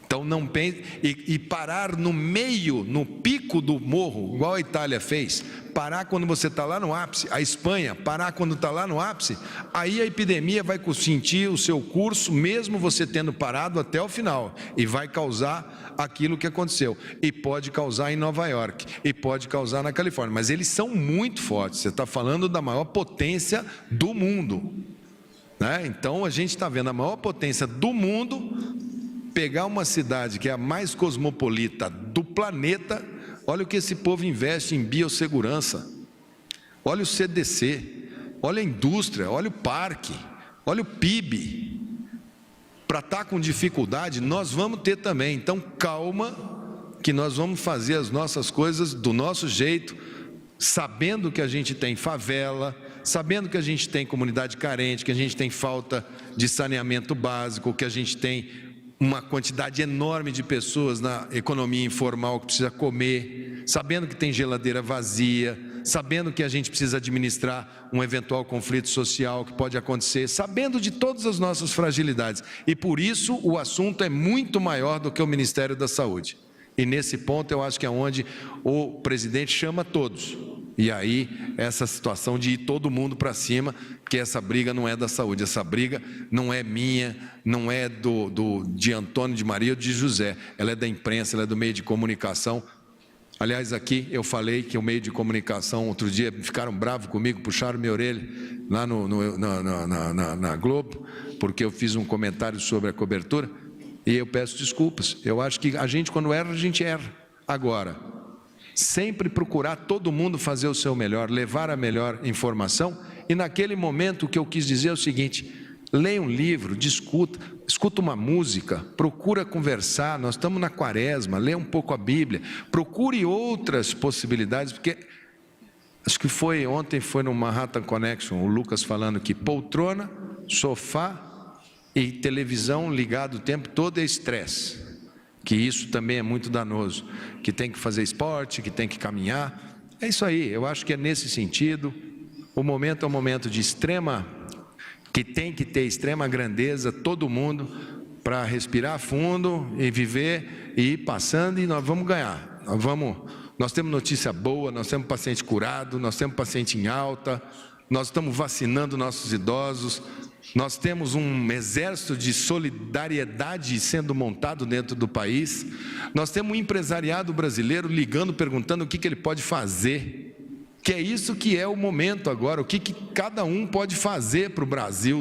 Então não pense, e parar no meio, no pico do morro, igual a Itália fez, parar quando você está lá no ápice, a Espanha, parar quando está lá no ápice, aí a epidemia vai sentir o seu curso, mesmo você tendo parado até o final, e vai causar aquilo que aconteceu, e pode causar em Nova York, e pode causar na Califórnia, mas eles são muito fortes, você está falando da maior potência do mundo, né? Então a gente está vendo a maior potência do mundo, pegar uma cidade que é a mais cosmopolita do planeta, olha o que esse povo investe em biossegurança, olha o CDC, olha a indústria, olha o parque, olha o PIB. Para estar com dificuldade, nós vamos ter também, então calma, que nós vamos fazer as nossas coisas do nosso jeito, sabendo que a gente tem favela, sabendo que a gente tem comunidade carente, que a gente tem falta de saneamento básico, que a gente tem uma quantidade enorme de pessoas na economia informal que precisa comer, sabendo que tem geladeira vazia, sabendo que a gente precisa administrar um eventual conflito social que pode acontecer, sabendo de todas as nossas fragilidades. E por isso o assunto é muito maior do que o Ministério da Saúde. E nesse ponto eu acho que é onde o presidente chama todos. E aí essa situação de ir todo mundo para cima, que essa briga não é da saúde, essa briga não é minha, não é de Antônio, de Maria ou de José, ela é da imprensa, ela é do meio de comunicação. Aliás, aqui eu falei que o meio de comunicação, outro dia, ficaram bravos comigo, puxaram minha orelha lá na Globo, porque eu fiz um comentário sobre a cobertura, e eu peço desculpas. Eu acho que a gente, quando erra, a gente erra. Agora, sempre procurar todo mundo fazer o seu melhor, levar a melhor informação, e naquele momento o que eu quis dizer é o seguinte: leia um livro, discuta, escuta uma música, procura conversar. Nós estamos na quaresma, lê um pouco a Bíblia, procure outras possibilidades, porque acho que ontem foi no Manhattan Connection, o Lucas falando que poltrona, sofá e televisão ligado o tempo todo é estresse, que isso também é muito danoso, que tem que fazer esporte, que tem que caminhar. É isso aí, eu acho que é nesse sentido. O momento é um momento de que tem que ter extrema grandeza, todo mundo, para respirar fundo e viver e ir passando, e nós vamos ganhar. Nós temos notícia boa, nós temos paciente curado, nós temos paciente em alta, nós estamos vacinando nossos idosos, nós temos um exército de solidariedade sendo montado dentro do país, nós temos um empresariado brasileiro ligando, perguntando o que ele pode fazer, que é isso que é o momento agora, o que cada um pode fazer para o Brasil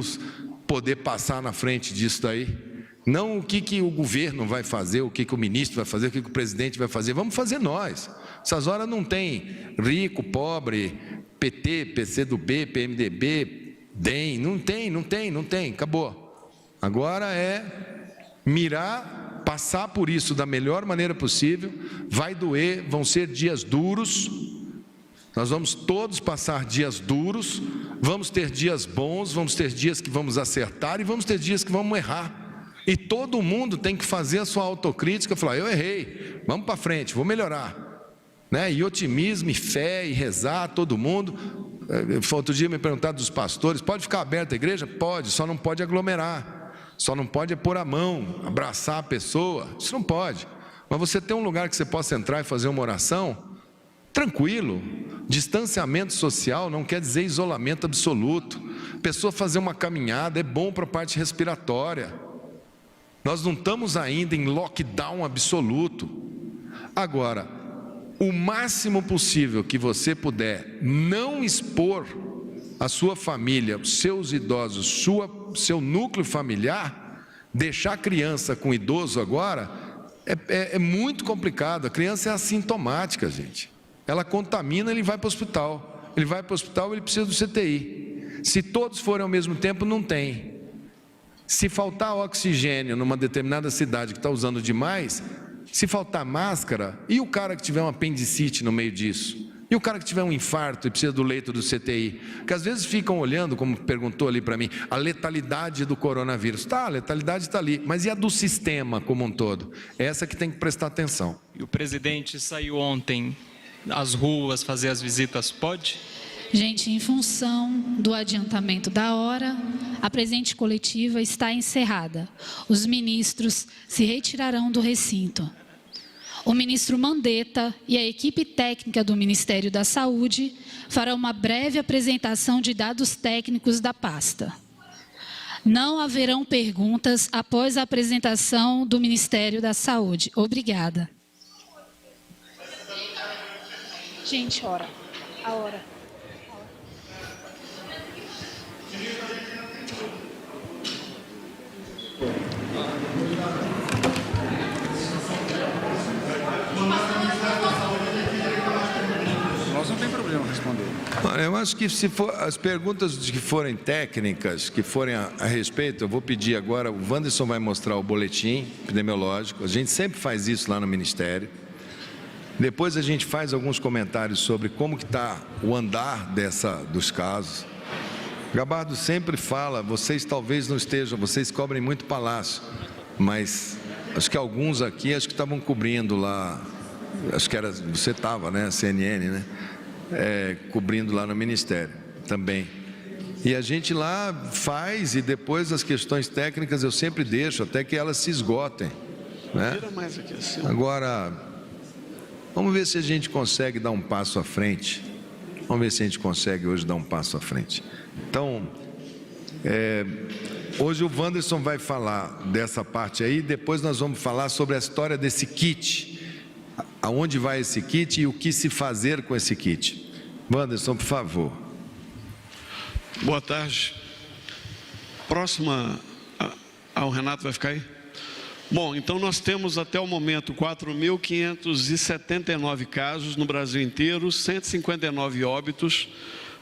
poder passar na frente disso daí. Não o que o governo vai fazer, o que o ministro vai fazer, o que o presidente vai fazer, vamos fazer nós. Essas horas não tem rico, pobre, PT, PCdoB, PMDB, DEM, não tem, acabou. Agora é mirar, passar por isso da melhor maneira possível, vai doer, vão ser dias duros, nós vamos todos passar dias duros, vamos ter dias bons, vamos ter dias que vamos acertar e vamos ter dias que vamos errar. E todo mundo tem que fazer a sua autocrítica e falar: eu errei, vamos para frente, vou melhorar. E otimismo, e fé, e rezar, todo mundo. Outro dia me perguntaram dos pastores: pode ficar aberta a igreja? Pode, só não pode aglomerar, só não pode pôr a mão, abraçar a pessoa, isso não pode. Mas você tem um lugar que você possa entrar e fazer uma oração, tranquilo. Distanciamento social não quer dizer isolamento absoluto. Pessoa fazer uma caminhada é bom para a parte respiratória. Nós não estamos ainda em lockdown absoluto. Agora, o máximo possível que você puder não expor a sua família, os seus idosos, seu núcleo familiar, deixar a criança com o idoso agora, é muito complicado. A criança é assintomática, gente. Ela contamina, ele vai para o hospital. Ele vai para o hospital, ele precisa do CTI. Se todos forem ao mesmo tempo, não tem. Se faltar oxigênio numa determinada cidade que está usando demais, se faltar máscara, e o cara que tiver um apendicite no meio disso? E o cara que tiver um infarto e precisa do leito do CTI? Que às vezes ficam olhando, como perguntou ali para mim, a letalidade do coronavírus. Tá, a letalidade está ali, mas e a do sistema como um todo? É essa que tem que prestar atenção. E o presidente saiu ontem às ruas fazer as visitas, pode? Gente, em função do adiantamento da hora, a presente coletiva está encerrada. Os ministros se retirarão do recinto. O ministro Mandetta e a equipe técnica do Ministério da Saúde farão uma breve apresentação de dados técnicos da pasta. Não haverão perguntas após a apresentação do Ministério da Saúde. Obrigada. Gente, a hora. Nós não tem problema responder. Eu acho que se for as perguntas que forem técnicas, que forem a respeito, eu vou pedir agora, o Wanderson vai mostrar o boletim epidemiológico, a gente sempre faz isso lá no Ministério. Depois a gente faz alguns comentários sobre como que está o andar dos casos. Gabardo sempre fala, vocês talvez não estejam, vocês cobrem muito palácio, mas acho que alguns aqui, acho que estavam cobrindo lá, acho que era, você estava, né, CNN, né, cobrindo lá no Ministério também. E a gente lá faz, e depois as questões técnicas eu sempre deixo, até que elas se esgotem, né? Agora, vamos ver se a gente consegue dar um passo à frente. Vamos ver se a gente consegue hoje dar um passo à frente. Então, hoje o Wanderson vai falar dessa parte aí, depois nós vamos falar sobre a história desse kit. aonde vai esse kit e o que se fazer com esse kit. Wanderson, por favor. Boa tarde. Próxima ao Renato, vai ficar aí? Bom, então nós temos até o momento 4.579 casos no Brasil inteiro, 159 óbitos,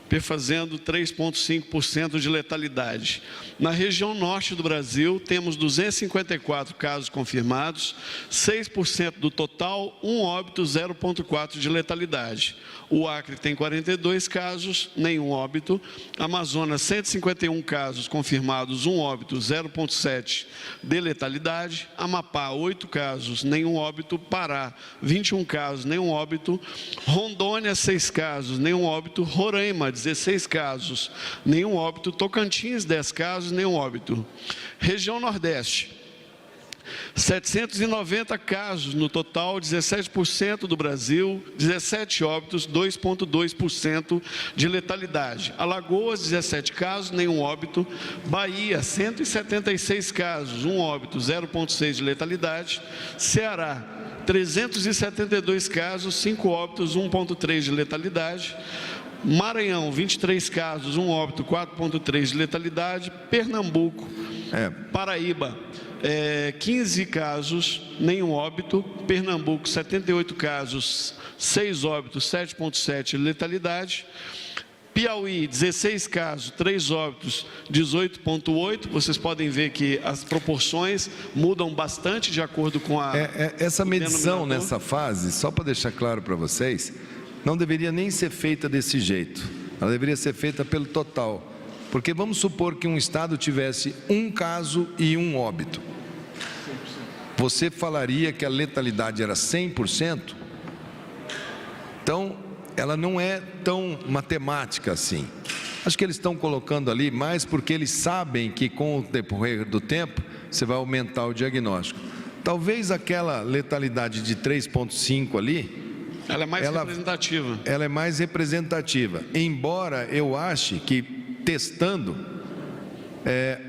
perfazendo 3,5% de letalidade. Na região norte do Brasil, temos 254 casos confirmados, 6% do total, 1 óbito, 0,4% de letalidade. O Acre tem 42 casos, nenhum óbito. Amazonas, 151 casos confirmados, 1 óbito, 0,7% de letalidade. Amapá, 8 casos, nenhum óbito. Pará, 21 casos, nenhum óbito. Rondônia, 6 casos, nenhum óbito. Roraima, 16 casos, nenhum óbito. Tocantins, 10 casos, nenhum óbito. Região Nordeste, 790 casos no total, 17% do Brasil, 17 óbitos, 2,2% de letalidade. Alagoas, 17 casos, nenhum óbito. Bahia, 176 casos, 1 óbito, 0,6% de letalidade. Ceará, 372 casos, 5 óbitos, 1,3% de letalidade. Maranhão, 23 casos, 1 óbito, 4,3% de letalidade. Pernambuco, Paraíba, 15 casos, nenhum óbito. Pernambuco, 78 casos, 6 óbitos, 7,7% de letalidade. Piauí, 16 casos, 3 óbitos, 18,8%. Vocês podem ver que as proporções mudam bastante de acordo com a... Essa medição nessa fase, só para deixar claro para vocês, não deveria nem ser feita desse jeito. Ela deveria ser feita pelo total. Porque vamos supor que um estado tivesse 1 caso e 1 óbito. Você falaria que a letalidade era 100%? Então, ela não é tão matemática assim. Acho que eles estão colocando ali mais porque eles sabem que com o decorrer do tempo, você vai aumentar o diagnóstico. Talvez aquela letalidade de 3,5 ali, ela é mais representativa. Ela é mais representativa. Embora eu ache que, testando,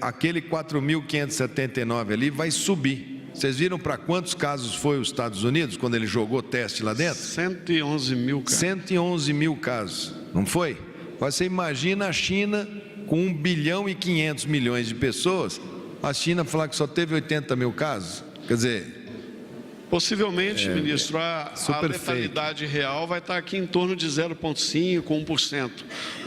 aquele 4.579 ali vai subir. Vocês viram para quantos casos foi os Estados Unidos, quando ele jogou teste lá dentro? 111 mil casos. 111 mil casos, não foi? Você imagina a China com 1 bilhão e 500 milhões de pessoas, a China falar que só teve 80 mil casos? Quer dizer... Possivelmente, ministro, a letalidade real vai estar aqui em torno de 0,5%, 1%.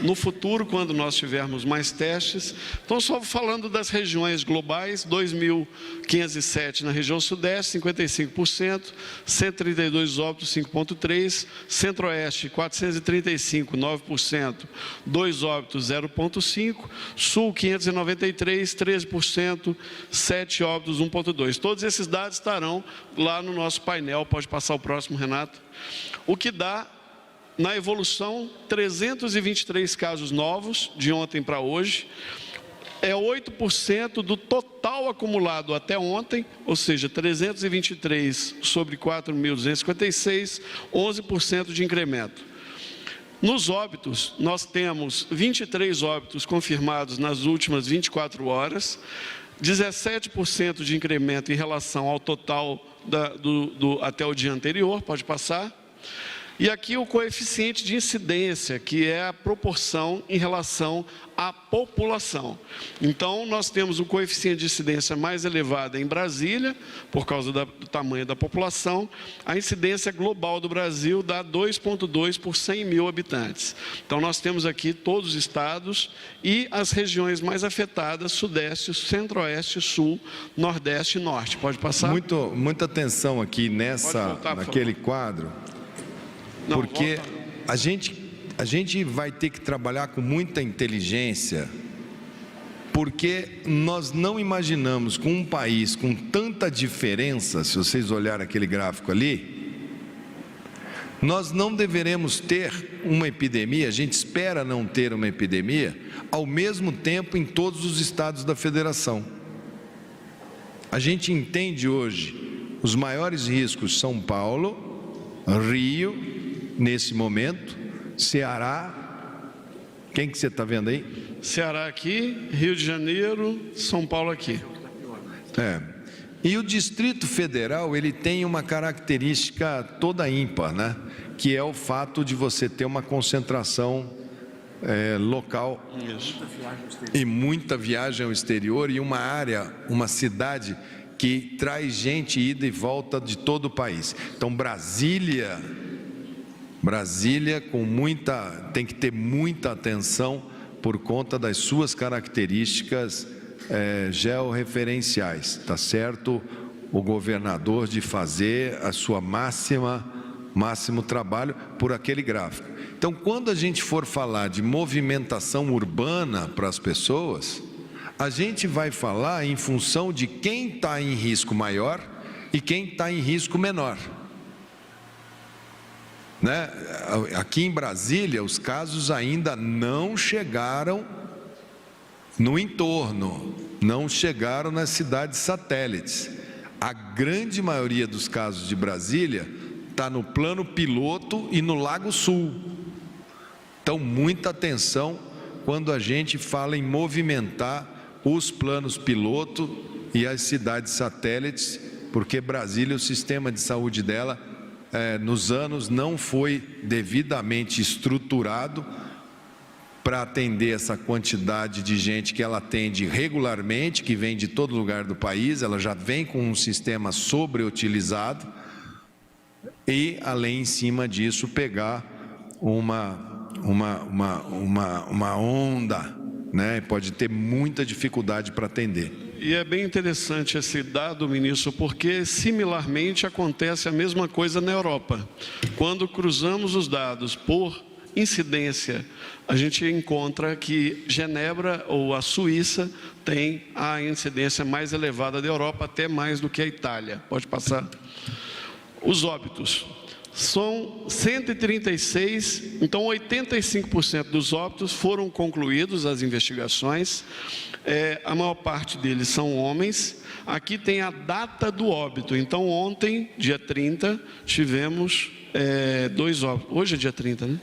No futuro, quando nós tivermos mais testes, então só falando das regiões globais, 2.507 na região sudeste, 55%, 132 óbitos, 5,3%, centro-oeste, 435, 9%, 2 óbitos, 0,5%, sul, 593, 13%, 7 óbitos, 1,2%. Todos esses dados estarão lá no nosso painel. Pode passar o próximo, Renato. O que dá, na evolução, 323 casos novos, de ontem para hoje. É 8% do total acumulado até ontem, ou seja, 323 sobre 4.256, 11% de incremento. Nos óbitos, nós temos 23 óbitos confirmados nas últimas 24 horas, 17% de incremento em relação ao total até o dia anterior, pode passar. E aqui o coeficiente de incidência, que é a proporção em relação à população. Então, nós temos o coeficiente de incidência mais elevado em Brasília, por causa do tamanho da população. A incidência global do Brasil dá 2,2 por 100 mil habitantes. Então, nós temos aqui todos os estados e as regiões mais afetadas, Sudeste, Centro-Oeste, Sul, Nordeste e Norte. Pode passar? Muita atenção aqui naquele quadro. Porque a gente vai ter que trabalhar com muita inteligência, porque nós não imaginamos com um país com tanta diferença, se vocês olharem aquele gráfico ali, nós não deveremos ter uma epidemia, a gente espera não ter uma epidemia, ao mesmo tempo em todos os estados da federação. A gente entende hoje os maiores riscos: São Paulo, Rio, nesse momento, Ceará, quem que você está vendo aí? Ceará aqui, Rio de Janeiro, São Paulo aqui. E o Distrito Federal, ele tem uma característica toda ímpar, né? Que é o fato de você ter uma concentração local e muita viagem ao exterior, e uma área, uma cidade que traz gente ida e volta de todo o país. Então Brasília tem que ter muita atenção por conta das suas características georreferenciais, tá certo? O governador de fazer a sua máximo trabalho por aquele gráfico. Então, quando a gente for falar de movimentação urbana para as pessoas, a gente vai falar em função de quem está em risco maior e quem está em risco menor. Né? Aqui em Brasília, os casos ainda não chegaram no entorno, não chegaram nas cidades satélites. A grande maioria dos casos de Brasília está no plano piloto e no Lago Sul. Então, muita atenção quando a gente fala em movimentar os planos piloto e as cidades satélites, porque Brasília, o sistema de saúde dela, nos anos não foi devidamente estruturado para atender essa quantidade de gente que ela atende regularmente, que vem de todo lugar do país. Ela já vem com um sistema sobreutilizado e, além em cima disso, pegar uma onda, né? Pode ter muita dificuldade para atender. E é bem interessante esse dado, ministro, porque similarmente acontece a mesma coisa na Europa. Quando cruzamos os dados por incidência, a gente encontra que Genebra ou a Suíça tem a incidência mais elevada da Europa, até mais do que a Itália. Pode passar. Os óbitos são 136, então 85% dos óbitos foram concluídos, as investigações. A maior parte deles são homens. Aqui tem a data do óbito. Então ontem, dia 30, tivemos 2 óbitos. Hoje é dia 30, né?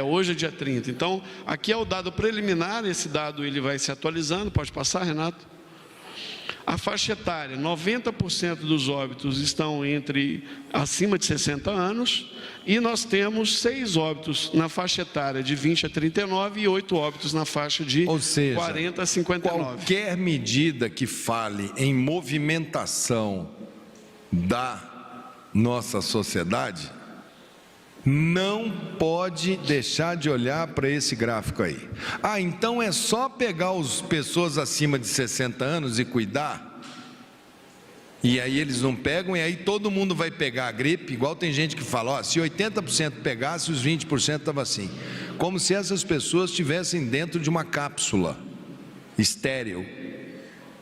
Hoje é dia 30. Então, aqui é o dado preliminar. Esse dado ele vai se atualizando. Pode passar, Renato? A faixa etária, 90% dos óbitos estão acima de 60 anos, e nós temos 6 óbitos na faixa etária de 20 a 39 e 8 óbitos na faixa de 40 a 59. Qualquer medida que fale em movimentação da nossa sociedade não pode deixar de olhar para esse gráfico aí. Então é só pegar as pessoas acima de 60 anos e cuidar? E aí eles não pegam, e aí todo mundo vai pegar a gripe, igual tem gente que fala, se 80% pegasse, os 20% estavam assim. Como se essas pessoas estivessem dentro de uma cápsula estéril.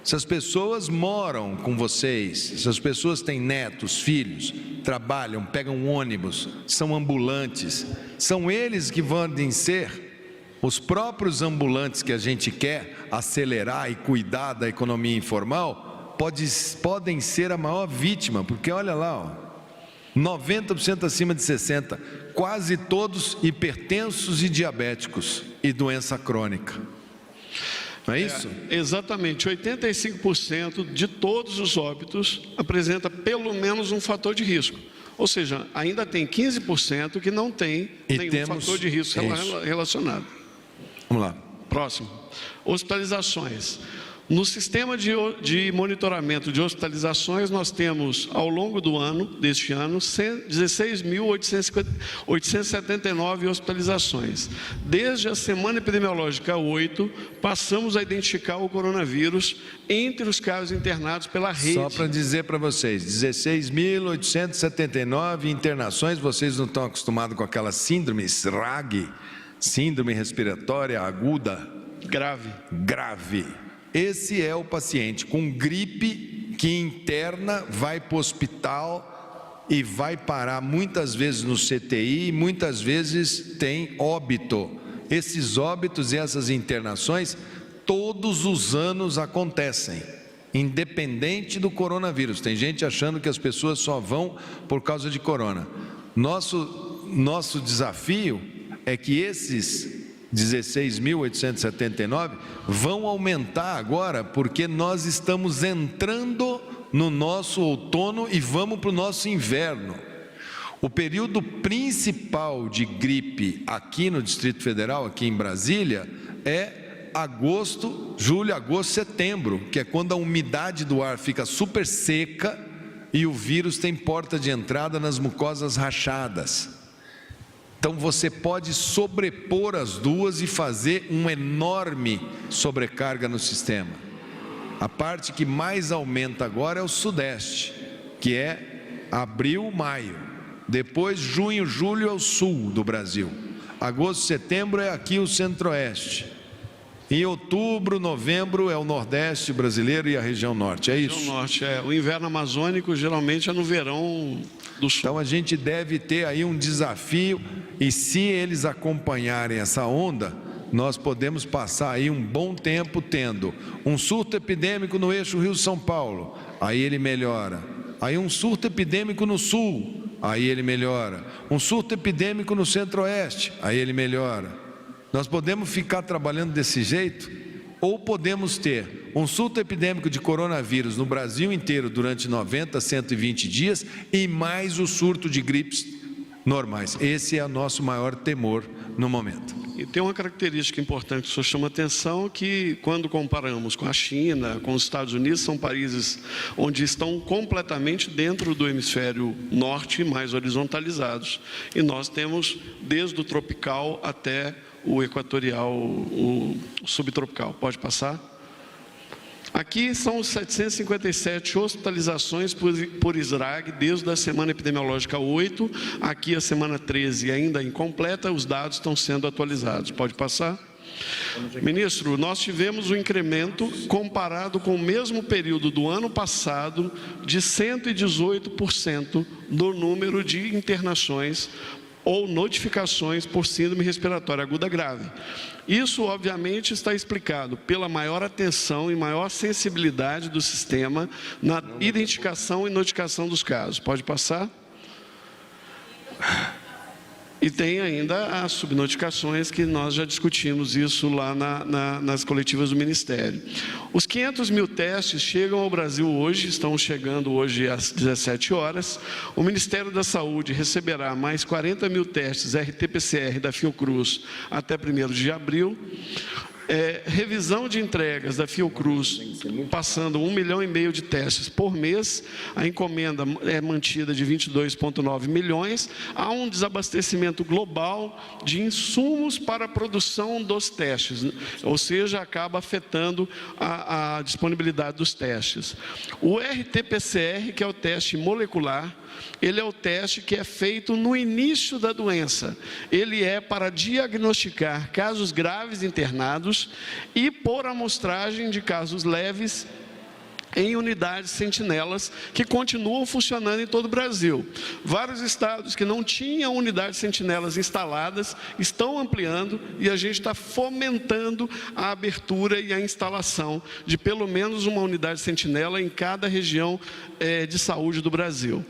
Essas pessoas moram com vocês, essas pessoas têm netos, filhos, trabalham, pegam ônibus, são ambulantes. São eles que vão ser os próprios ambulantes que a gente quer acelerar e cuidar da economia informal, podem ser a maior vítima, porque olha lá, 90% acima de 60, quase todos hipertensos e diabéticos e doença crônica. Não é isso? Exatamente, 85% de todos os óbitos apresenta pelo menos um fator de risco. Ou seja, ainda tem 15% que não tem nenhum fator de risco relacionado. Vamos lá. Próximo. Hospitalizações. No sistema de monitoramento de hospitalizações, nós temos, ao longo do ano, deste ano, 16.879 hospitalizações. Desde a semana epidemiológica 8, passamos a identificar o coronavírus entre os casos internados pela rede. Só para dizer para vocês, 16.879 internações, vocês não estão acostumados com aquela síndrome SRAG, síndrome respiratória aguda? Grave. Esse é o paciente com gripe que interna, vai para o hospital e vai parar muitas vezes no CTI, e muitas vezes tem óbito. Esses óbitos e essas internações todos os anos acontecem, independente do coronavírus. Tem gente achando que as pessoas só vão por causa de corona. Nosso desafio é que esses 16.879, vão aumentar agora, porque nós estamos entrando no nosso outono e vamos para o nosso inverno. O período principal de gripe aqui no Distrito Federal, aqui em Brasília, é julho, agosto, setembro, que é quando a umidade do ar fica super seca e o vírus tem porta de entrada nas mucosas rachadas. Então você pode sobrepor as duas e fazer uma enorme sobrecarga no sistema. A parte que mais aumenta agora é o Sudeste, que é abril, maio. Depois junho, julho é o sul do Brasil. Agosto, setembro é aqui o Centro-Oeste. Em outubro, novembro é o Nordeste brasileiro e a região Norte, é isso? Região Norte, o inverno amazônico geralmente é no verão do Sul. Então a gente deve ter aí um desafio, e se eles acompanharem essa onda, nós podemos passar aí um bom tempo tendo um surto epidêmico no eixo Rio-São Paulo, aí ele melhora. Aí um surto epidêmico no Sul, aí ele melhora. Um surto epidêmico no Centro-Oeste, aí ele melhora. Nós podemos ficar trabalhando desse jeito, ou podemos ter um surto epidêmico de coronavírus no Brasil inteiro durante 90, 120 dias e mais o surto de gripes normais. Esse é o nosso maior temor no momento. E tem uma característica importante que o senhor chama atenção, que quando comparamos com a China, com os Estados Unidos, são países onde estão completamente dentro do hemisfério norte, mais horizontalizados. E nós temos desde o tropical até o equatorial, o subtropical. Pode passar? Aqui são 757 hospitalizações por SRAG desde a semana epidemiológica 8, aqui a semana 13 ainda incompleta, os dados estão sendo atualizados. Pode passar? Ministro, nós tivemos um incremento comparado com o mesmo período do ano passado de 118% no número de internações ou notificações por síndrome respiratória aguda grave. Isso, obviamente, está explicado pela maior atenção e maior sensibilidade do sistema na identificação e notificação dos casos. Pode passar? E tem ainda as subnotificações, que nós já discutimos isso lá nas coletivas do Ministério. Os 500 mil testes chegam ao Brasil hoje, estão chegando hoje às 17 horas. O Ministério da Saúde receberá mais 40 mil testes RT-PCR da Fiocruz até 1º de abril. Revisão de entregas da Fiocruz, passando 1,5 milhão de testes por mês. A encomenda é mantida de 22,9 milhões. Há um desabastecimento global de insumos para a produção dos testes, ou seja, acaba afetando a disponibilidade dos testes. O RT-PCR, que é o teste molecular, ele é o teste que é feito no início da doença. Ele é para diagnosticar casos graves internados e por amostragem de casos leves em unidades sentinelas que continuam funcionando em todo o Brasil. Vários estados que não tinham unidades sentinelas instaladas estão ampliando, e a gente está fomentando a abertura e a instalação de pelo menos uma unidade sentinela em cada região de saúde do Brasil.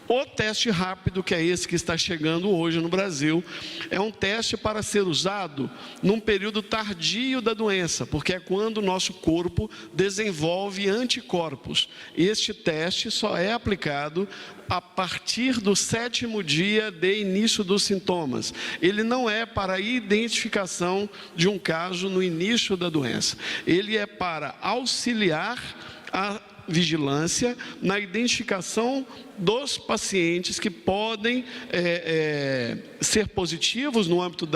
O teste rápido, que é esse que está chegando hoje no Brasil, é um teste para ser usado num período tardio da doença, porque é quando o nosso corpo desenvolve anticorpos. Este teste só é aplicado a partir do 7º dia de início dos sintomas. Ele não é para a identificação de um caso no início da doença. Ele é para auxiliar a vigilância na identificação dos pacientes que podem ser positivos no âmbito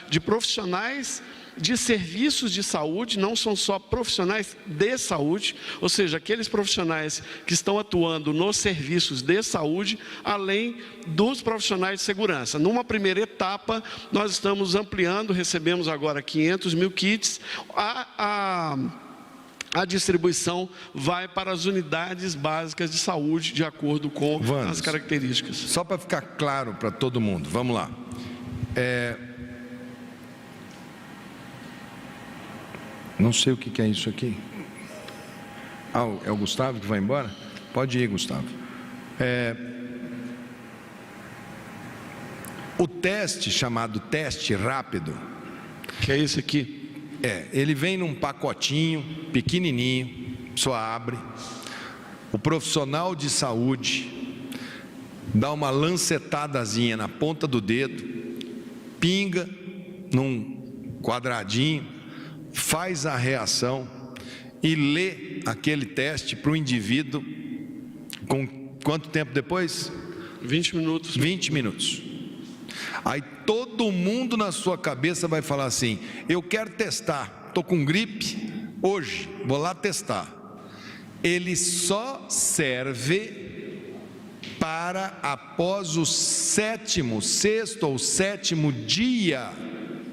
de profissionais de serviços de saúde, não são só profissionais de saúde, ou seja, aqueles profissionais que estão atuando nos serviços de saúde, além dos profissionais de segurança. Numa primeira etapa, nós estamos ampliando, recebemos agora 500 mil kits, a distribuição vai para as unidades básicas de saúde, de acordo com as características. Só para ficar claro para todo mundo, vamos lá. Não sei o que é isso aqui. É o Gustavo que vai embora? Pode ir, Gustavo. O teste chamado teste rápido, Que é esse aqui? Ele vem num pacotinho pequenininho, só abre. O profissional de saúde dá uma lancetadazinha na ponta do dedo, pinga num quadradinho, faz a reação e lê aquele teste para o indivíduo com quanto tempo depois? 20 minutos. 20 minutos. Aí todo mundo na sua cabeça vai falar assim: eu quero testar, estou com gripe hoje, vou lá testar. Ele só serve para após o sexto ou sétimo dia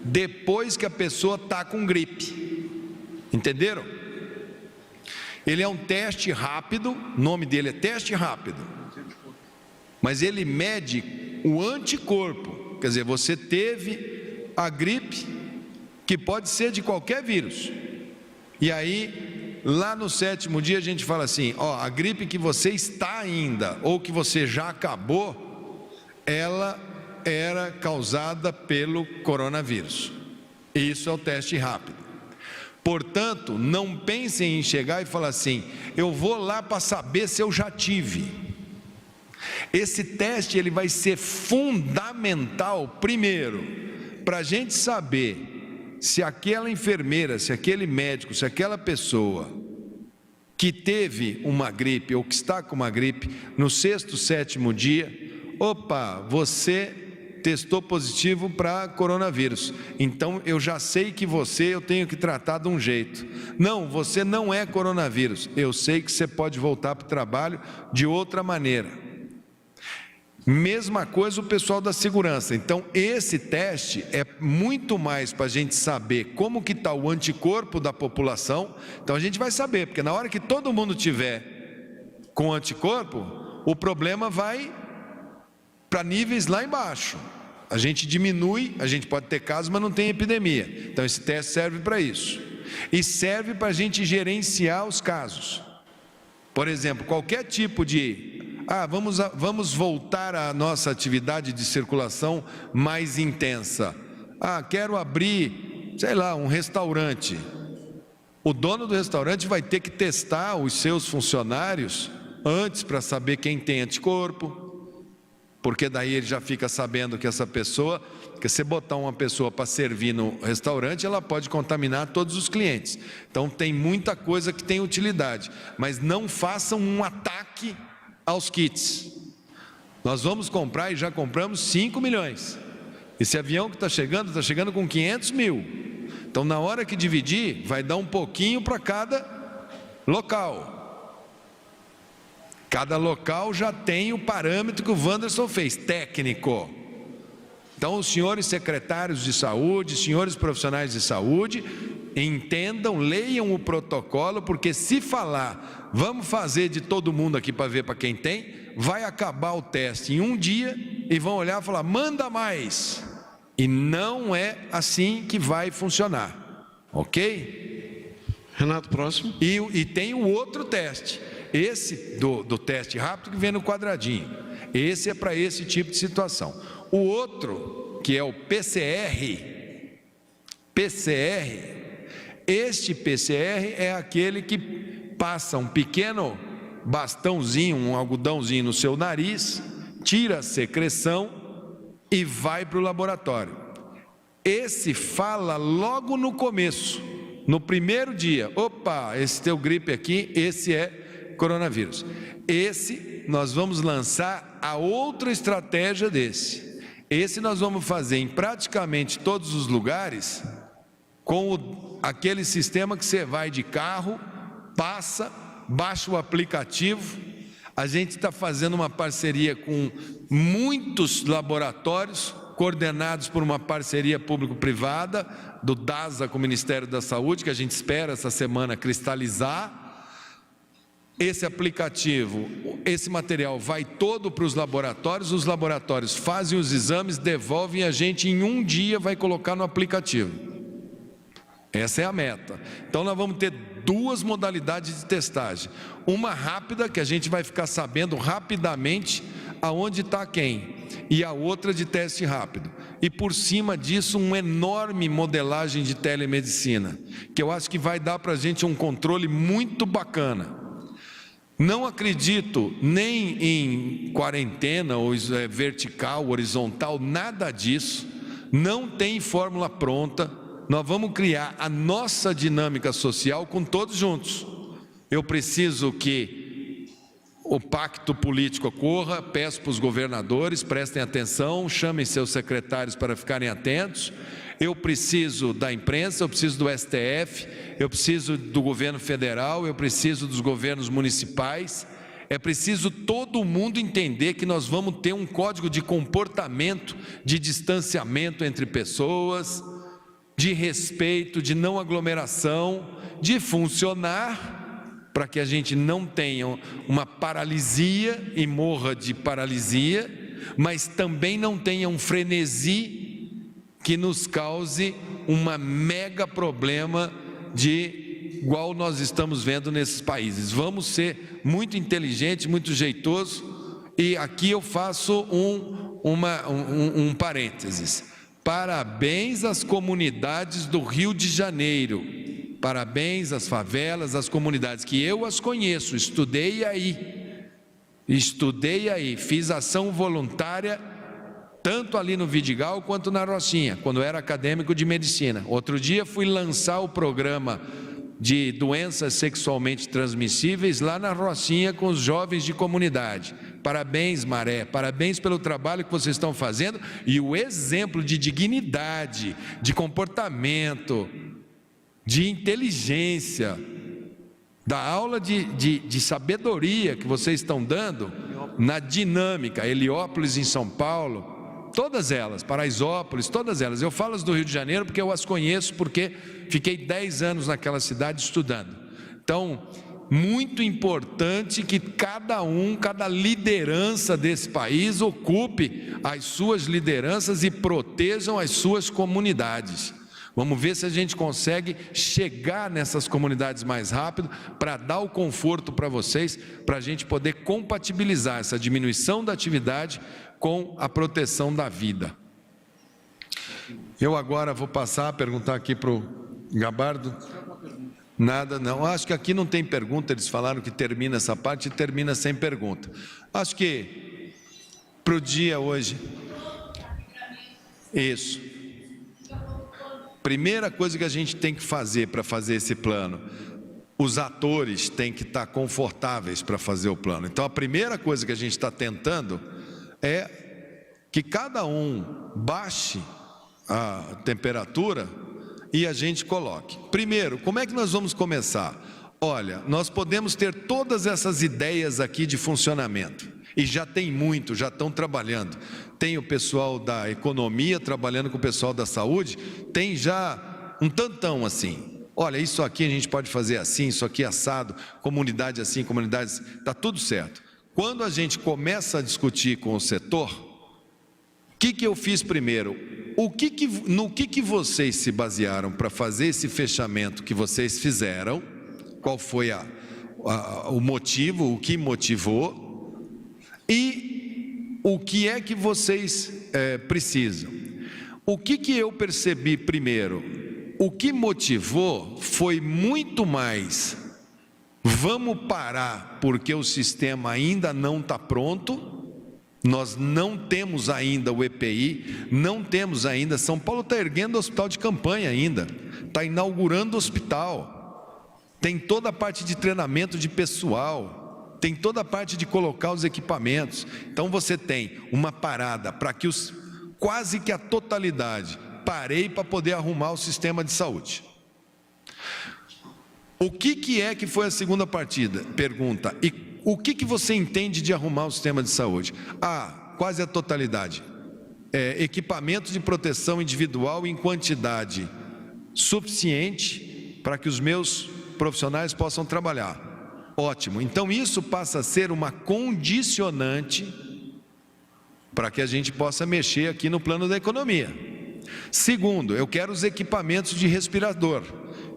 depois que a pessoa está com gripe. Entenderam? Ele é um teste rápido, o nome dele é teste rápido, mas ele mede o anticorpo. Quer dizer, você teve a gripe, que pode ser de qualquer vírus, e aí lá no sétimo dia a gente fala assim: ó, a gripe que você está ainda, ou que você já acabou, ela era causada pelo coronavírus. Isso é o teste rápido. Portanto, não pensem em chegar e falar assim: eu vou lá para saber se eu já tive. Esse teste ele vai ser fundamental, primeiro, para a gente saber se aquela enfermeira, se aquele médico, se aquela pessoa que teve uma gripe ou que está com uma gripe no sexto, sétimo dia, opa, você testou positivo para coronavírus, então eu já sei que eu tenho que tratar de um jeito. Não, você não é coronavírus, eu sei que você pode voltar para o trabalho de outra maneira. Mesma coisa o pessoal da segurança. Então esse teste é muito mais para a gente saber como que está o anticorpo da população. Então a gente vai saber, porque na hora que todo mundo tiver com anticorpo, o problema vai para níveis lá embaixo. A gente diminui, a gente pode ter casos, mas não tem epidemia. Então esse teste serve para isso. E serve para a gente gerenciar os casos. Por exemplo, qualquer tipo de vamos voltar à nossa atividade de circulação mais intensa. Quero abrir, sei lá, um restaurante. O dono do restaurante vai ter que testar os seus funcionários antes para saber quem tem anticorpo, porque daí ele já fica sabendo que essa pessoa, que se botar uma pessoa para servir no restaurante, ela pode contaminar todos os clientes. Então tem muita coisa que tem utilidade, mas não façam um ataque aos kits. Nós vamos comprar e já compramos 5 milhões. Esse avião que está chegando com 500 mil. Então na hora que dividir, vai dar um pouquinho para cada local. Cada local já tem o parâmetro que o Wanderson fez, técnico. Então os senhores secretários de saúde, senhores profissionais de saúde, entendam, leiam o protocolo, porque se falar, vamos fazer de todo mundo aqui para ver para quem tem, vai acabar o teste em um dia e vão olhar e falar, manda mais. E não é assim que vai funcionar, ok? Renato, próximo. E tem o outro teste, esse do teste rápido que vem no quadradinho. Esse é para esse tipo de situação. O outro, que é o PCR, este PCR é aquele que passa um pequeno bastãozinho, um algodãozinho no seu nariz, tira a secreção e vai para o laboratório. Esse fala logo no começo, no primeiro dia, opa, esse teu gripe aqui, esse é coronavírus. Esse nós vamos lançar a outra estratégia desse. Esse nós vamos fazer em praticamente todos os lugares, com aquele sistema que você vai de carro, passa, baixa o aplicativo. A gente está fazendo uma parceria com muitos laboratórios, coordenados por uma parceria público-privada, do DASA com o Ministério da Saúde, que a gente espera essa semana cristalizar. Esse aplicativo, esse material vai todo para os laboratórios fazem os exames, devolvem, a gente em um dia vai colocar no aplicativo. Essa é a meta. Então nós vamos ter duas modalidades de testagem. Uma rápida, que a gente vai ficar sabendo rapidamente aonde está quem, e a outra de teste rápido. e por cima disso uma enorme modelagem de telemedicina, que eu acho que vai dar para a gente um controle muito bacana. Não acredito nem em quarentena ou vertical, horizontal, nada disso. Não tem fórmula pronta. Nós vamos criar a nossa dinâmica social com todos juntos. Eu preciso que o pacto político ocorra, peço para os governadores, prestem atenção, chamem seus secretários para ficarem atentos. Eu preciso da imprensa, eu preciso do STF, eu preciso do governo federal, eu preciso dos governos municipais. É preciso todo mundo entender que nós vamos ter um código de comportamento, de distanciamento entre pessoas, de respeito, de não aglomeração, de funcionar, para que a gente não tenha uma paralisia e morra de paralisia, mas também não tenha um frenesi que nos cause um mega problema igual nós estamos vendo nesses países. Vamos ser muito inteligentes, muito jeitosos, e aqui eu faço um parênteses. Parabéns às comunidades do Rio de Janeiro, parabéns às favelas, às comunidades, que eu as conheço, estudei aí, fiz ação voluntária, tanto ali no Vidigal quanto na Rocinha, quando era acadêmico de medicina. Outro dia fui lançar o programa de doenças sexualmente transmissíveis lá na Rocinha com os jovens de comunidade. Parabéns, Maré, parabéns pelo trabalho que vocês estão fazendo e o exemplo de dignidade, de comportamento, de inteligência, da aula de sabedoria que vocês estão dando na dinâmica. Heliópolis em São Paulo, todas elas, Paraisópolis, todas elas. Eu falo as do Rio de Janeiro porque eu as conheço, porque fiquei 10 anos naquela cidade estudando. Então, muito importante que cada liderança desse país ocupe as suas lideranças e protejam as suas comunidades. Vamos ver se a gente consegue chegar nessas comunidades mais rápido para dar o conforto para vocês, para a gente poder compatibilizar essa diminuição da atividade com a proteção da vida. Eu agora vou passar a perguntar aqui para o Gabardo. Nada, não. Acho que aqui não tem pergunta, eles falaram que termina essa parte e termina sem pergunta. Acho que para o dia hoje, isso. Primeira coisa que a gente tem que fazer para fazer esse plano, os atores têm que estar confortáveis para fazer o plano. Então a primeira coisa que a gente está tentando é que cada um baixe a temperatura e a gente coloque. Primeiro, como é que nós vamos começar? Olha, nós podemos ter todas essas ideias aqui de funcionamento, e já tem muito, já estão trabalhando. Tem o pessoal da economia trabalhando com o pessoal da saúde, tem já um tantão assim. Olha, isso aqui a gente pode fazer assim, isso aqui assado, comunidade assim, comunidades, está tudo certo. Quando a gente começa a discutir com o setor, o que eu fiz primeiro? No que vocês se basearam para fazer esse fechamento que vocês fizeram? Qual foi o motivo, o que motivou? E o que é que vocês precisam? O que eu percebi primeiro? O que motivou foi muito mais: vamos parar porque o sistema ainda não está pronto. Nós não temos ainda o EPI, não temos ainda. São Paulo está erguendo hospital de campanha ainda, está inaugurando hospital, tem toda a parte de treinamento de pessoal, tem toda a parte de colocar os equipamentos. Então você tem uma parada para que quase que a totalidade parei para poder arrumar o sistema de saúde. O que é que foi a segunda pergunta? E o que você entende de arrumar o sistema de saúde? Quase a totalidade. Equipamento de proteção individual em quantidade suficiente para que os meus profissionais possam trabalhar. Ótimo. Então isso passa a ser uma condicionante para que a gente possa mexer aqui no plano da economia. Segundo, eu quero os equipamentos de respirador.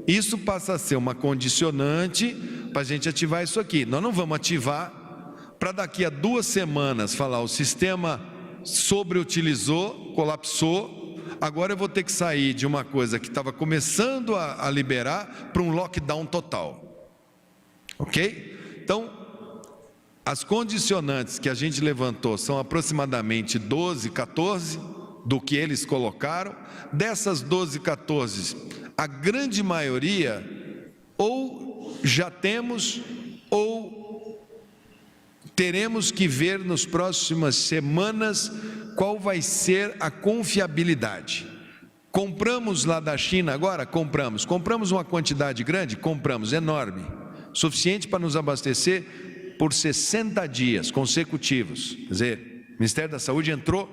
Isso passa a ser uma condicionante para a gente ativar isso aqui. Nós não vamos ativar para daqui a 2 semanas falar o sistema sobreutilizou, colapsou. Agora eu vou ter que sair de uma coisa que estava começando a liberar para um lockdown total. Ok? Então, as condicionantes que a gente levantou são aproximadamente 12, 14 do que eles colocaram. Dessas 12, 14, a grande maioria ou já temos ou teremos que ver nas próximas semanas qual vai ser a confiabilidade. Compramos lá da China agora? Compramos uma quantidade grande? Compramos, enorme, suficiente para nos abastecer por 60 dias consecutivos. Quer dizer, o Ministério da Saúde entrou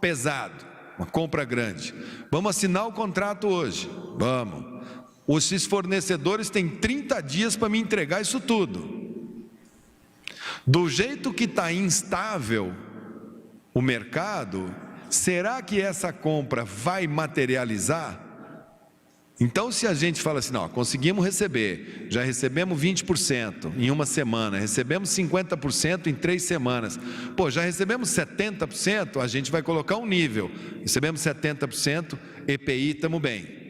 pesado, uma compra grande. Vamos assinar o contrato hoje? Vamos. Os fornecedores têm 30 dias para me entregar isso tudo. Do jeito que está instável o mercado, será que essa compra vai materializar? Então, se a gente fala assim, não, conseguimos receber, já recebemos 20% em uma semana, recebemos 50% em 3 semanas, pô, já recebemos 70%, a gente vai colocar um nível, recebemos 70%, EPI, estamos bem.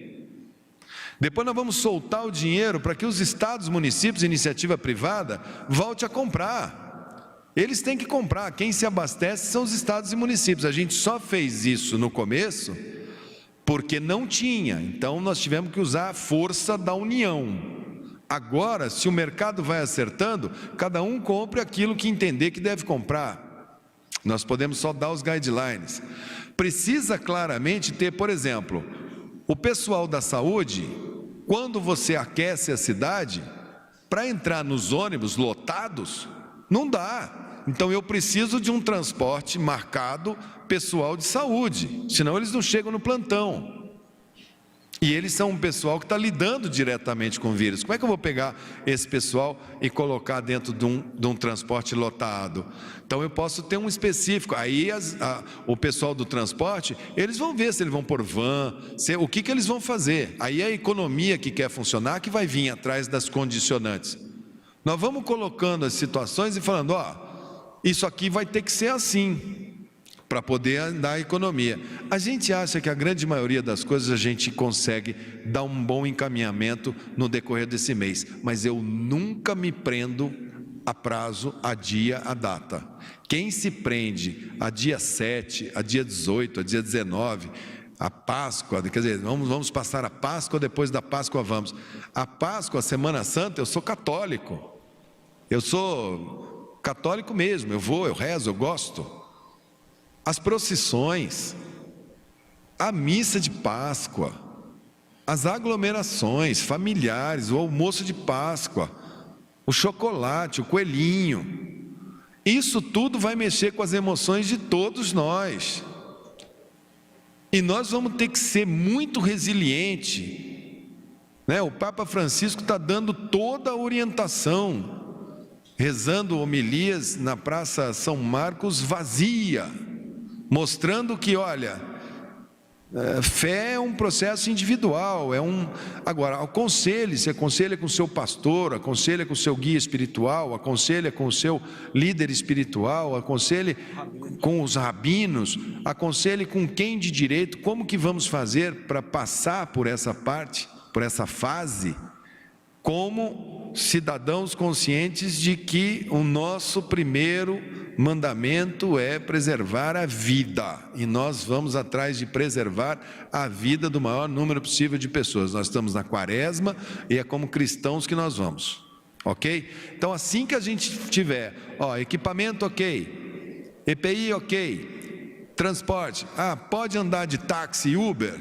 Depois nós vamos soltar o dinheiro para que os estados, municípios, iniciativa privada, volte a comprar. Eles têm que comprar, quem se abastece são os estados e municípios. A gente só fez isso no começo porque não tinha, então nós tivemos que usar a força da união. Agora, se o mercado vai acertando, cada um compre aquilo que entender que deve comprar. Nós podemos só dar os guidelines. Precisa claramente ter, por exemplo, o pessoal da saúde, quando você aquece a cidade, para entrar nos ônibus lotados, não dá. Então eu preciso de um transporte marcado pessoal de saúde, senão eles não chegam no plantão. E eles são um pessoal que está lidando diretamente com o vírus. Como é que eu vou pegar esse pessoal e colocar dentro de um transporte lotado? Então eu posso ter um específico. Aí o pessoal do transporte, eles vão ver se eles vão pôr van, o que eles vão fazer. Aí a economia que quer funcionar que vai vir atrás das condicionantes. Nós vamos colocando as situações e falando, ó, isso aqui vai ter que ser assim, para poder andar a economia. A gente acha que a grande maioria das coisas a gente consegue dar um bom encaminhamento no decorrer desse mês, mas eu nunca me prendo a prazo, a dia, a data. Quem se prende a dia 7, a dia 18, a dia 19, a Páscoa, quer dizer, vamos passar a Páscoa, depois da Páscoa vamos. A Páscoa, a Semana Santa, eu sou católico. Eu sou católico mesmo, eu rezo, eu gosto. As procissões, a missa de Páscoa, as aglomerações familiares, o almoço de Páscoa, o chocolate, o coelhinho, isso tudo vai mexer com as emoções de todos nós. E nós vamos ter que ser muito resiliente, né? O Papa Francisco está dando toda a orientação, rezando homilias na Praça São Marcos vazia, mostrando que, olha, fé é um processo individual, agora, aconselhe, se aconselha com o seu pastor, aconselha com o seu guia espiritual, aconselha com o seu líder espiritual, aconselhe com os rabinos, aconselhe com quem de direito, como que vamos fazer para passar por essa parte, por essa fase, como cidadãos conscientes de que o nosso primeiro mandamento é preservar a vida, e nós vamos atrás de preservar a vida do maior número possível de pessoas. Nós estamos na quaresma e é como cristãos que nós vamos, ok? Então assim que a gente tiver, equipamento ok, EPI ok, transporte, pode andar de táxi e Uber?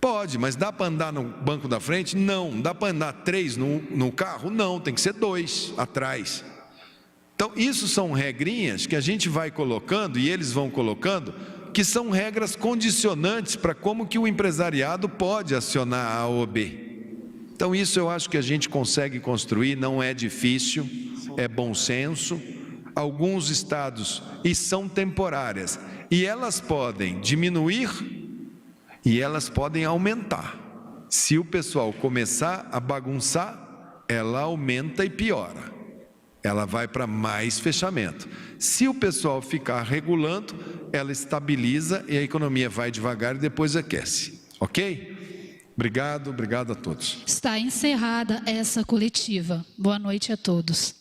Pode, mas dá para andar no banco da frente? Não. Dá para andar 3 no carro? Não, tem que ser 2 atrás. Então, isso são regrinhas que a gente vai colocando, e eles vão colocando, que são regras condicionantes para como que o empresariado pode acionar a A ou B. Então, isso eu acho que a gente consegue construir, não é difícil, é bom senso. Alguns estados, e são temporárias, e elas podem diminuir e elas podem aumentar. Se o pessoal começar a bagunçar, ela aumenta e piora. ela vai para mais fechamento. Se o pessoal ficar regulando, ela estabiliza e a economia vai devagar e depois aquece. Ok? Obrigado a todos. Está encerrada essa coletiva. Boa noite a todos.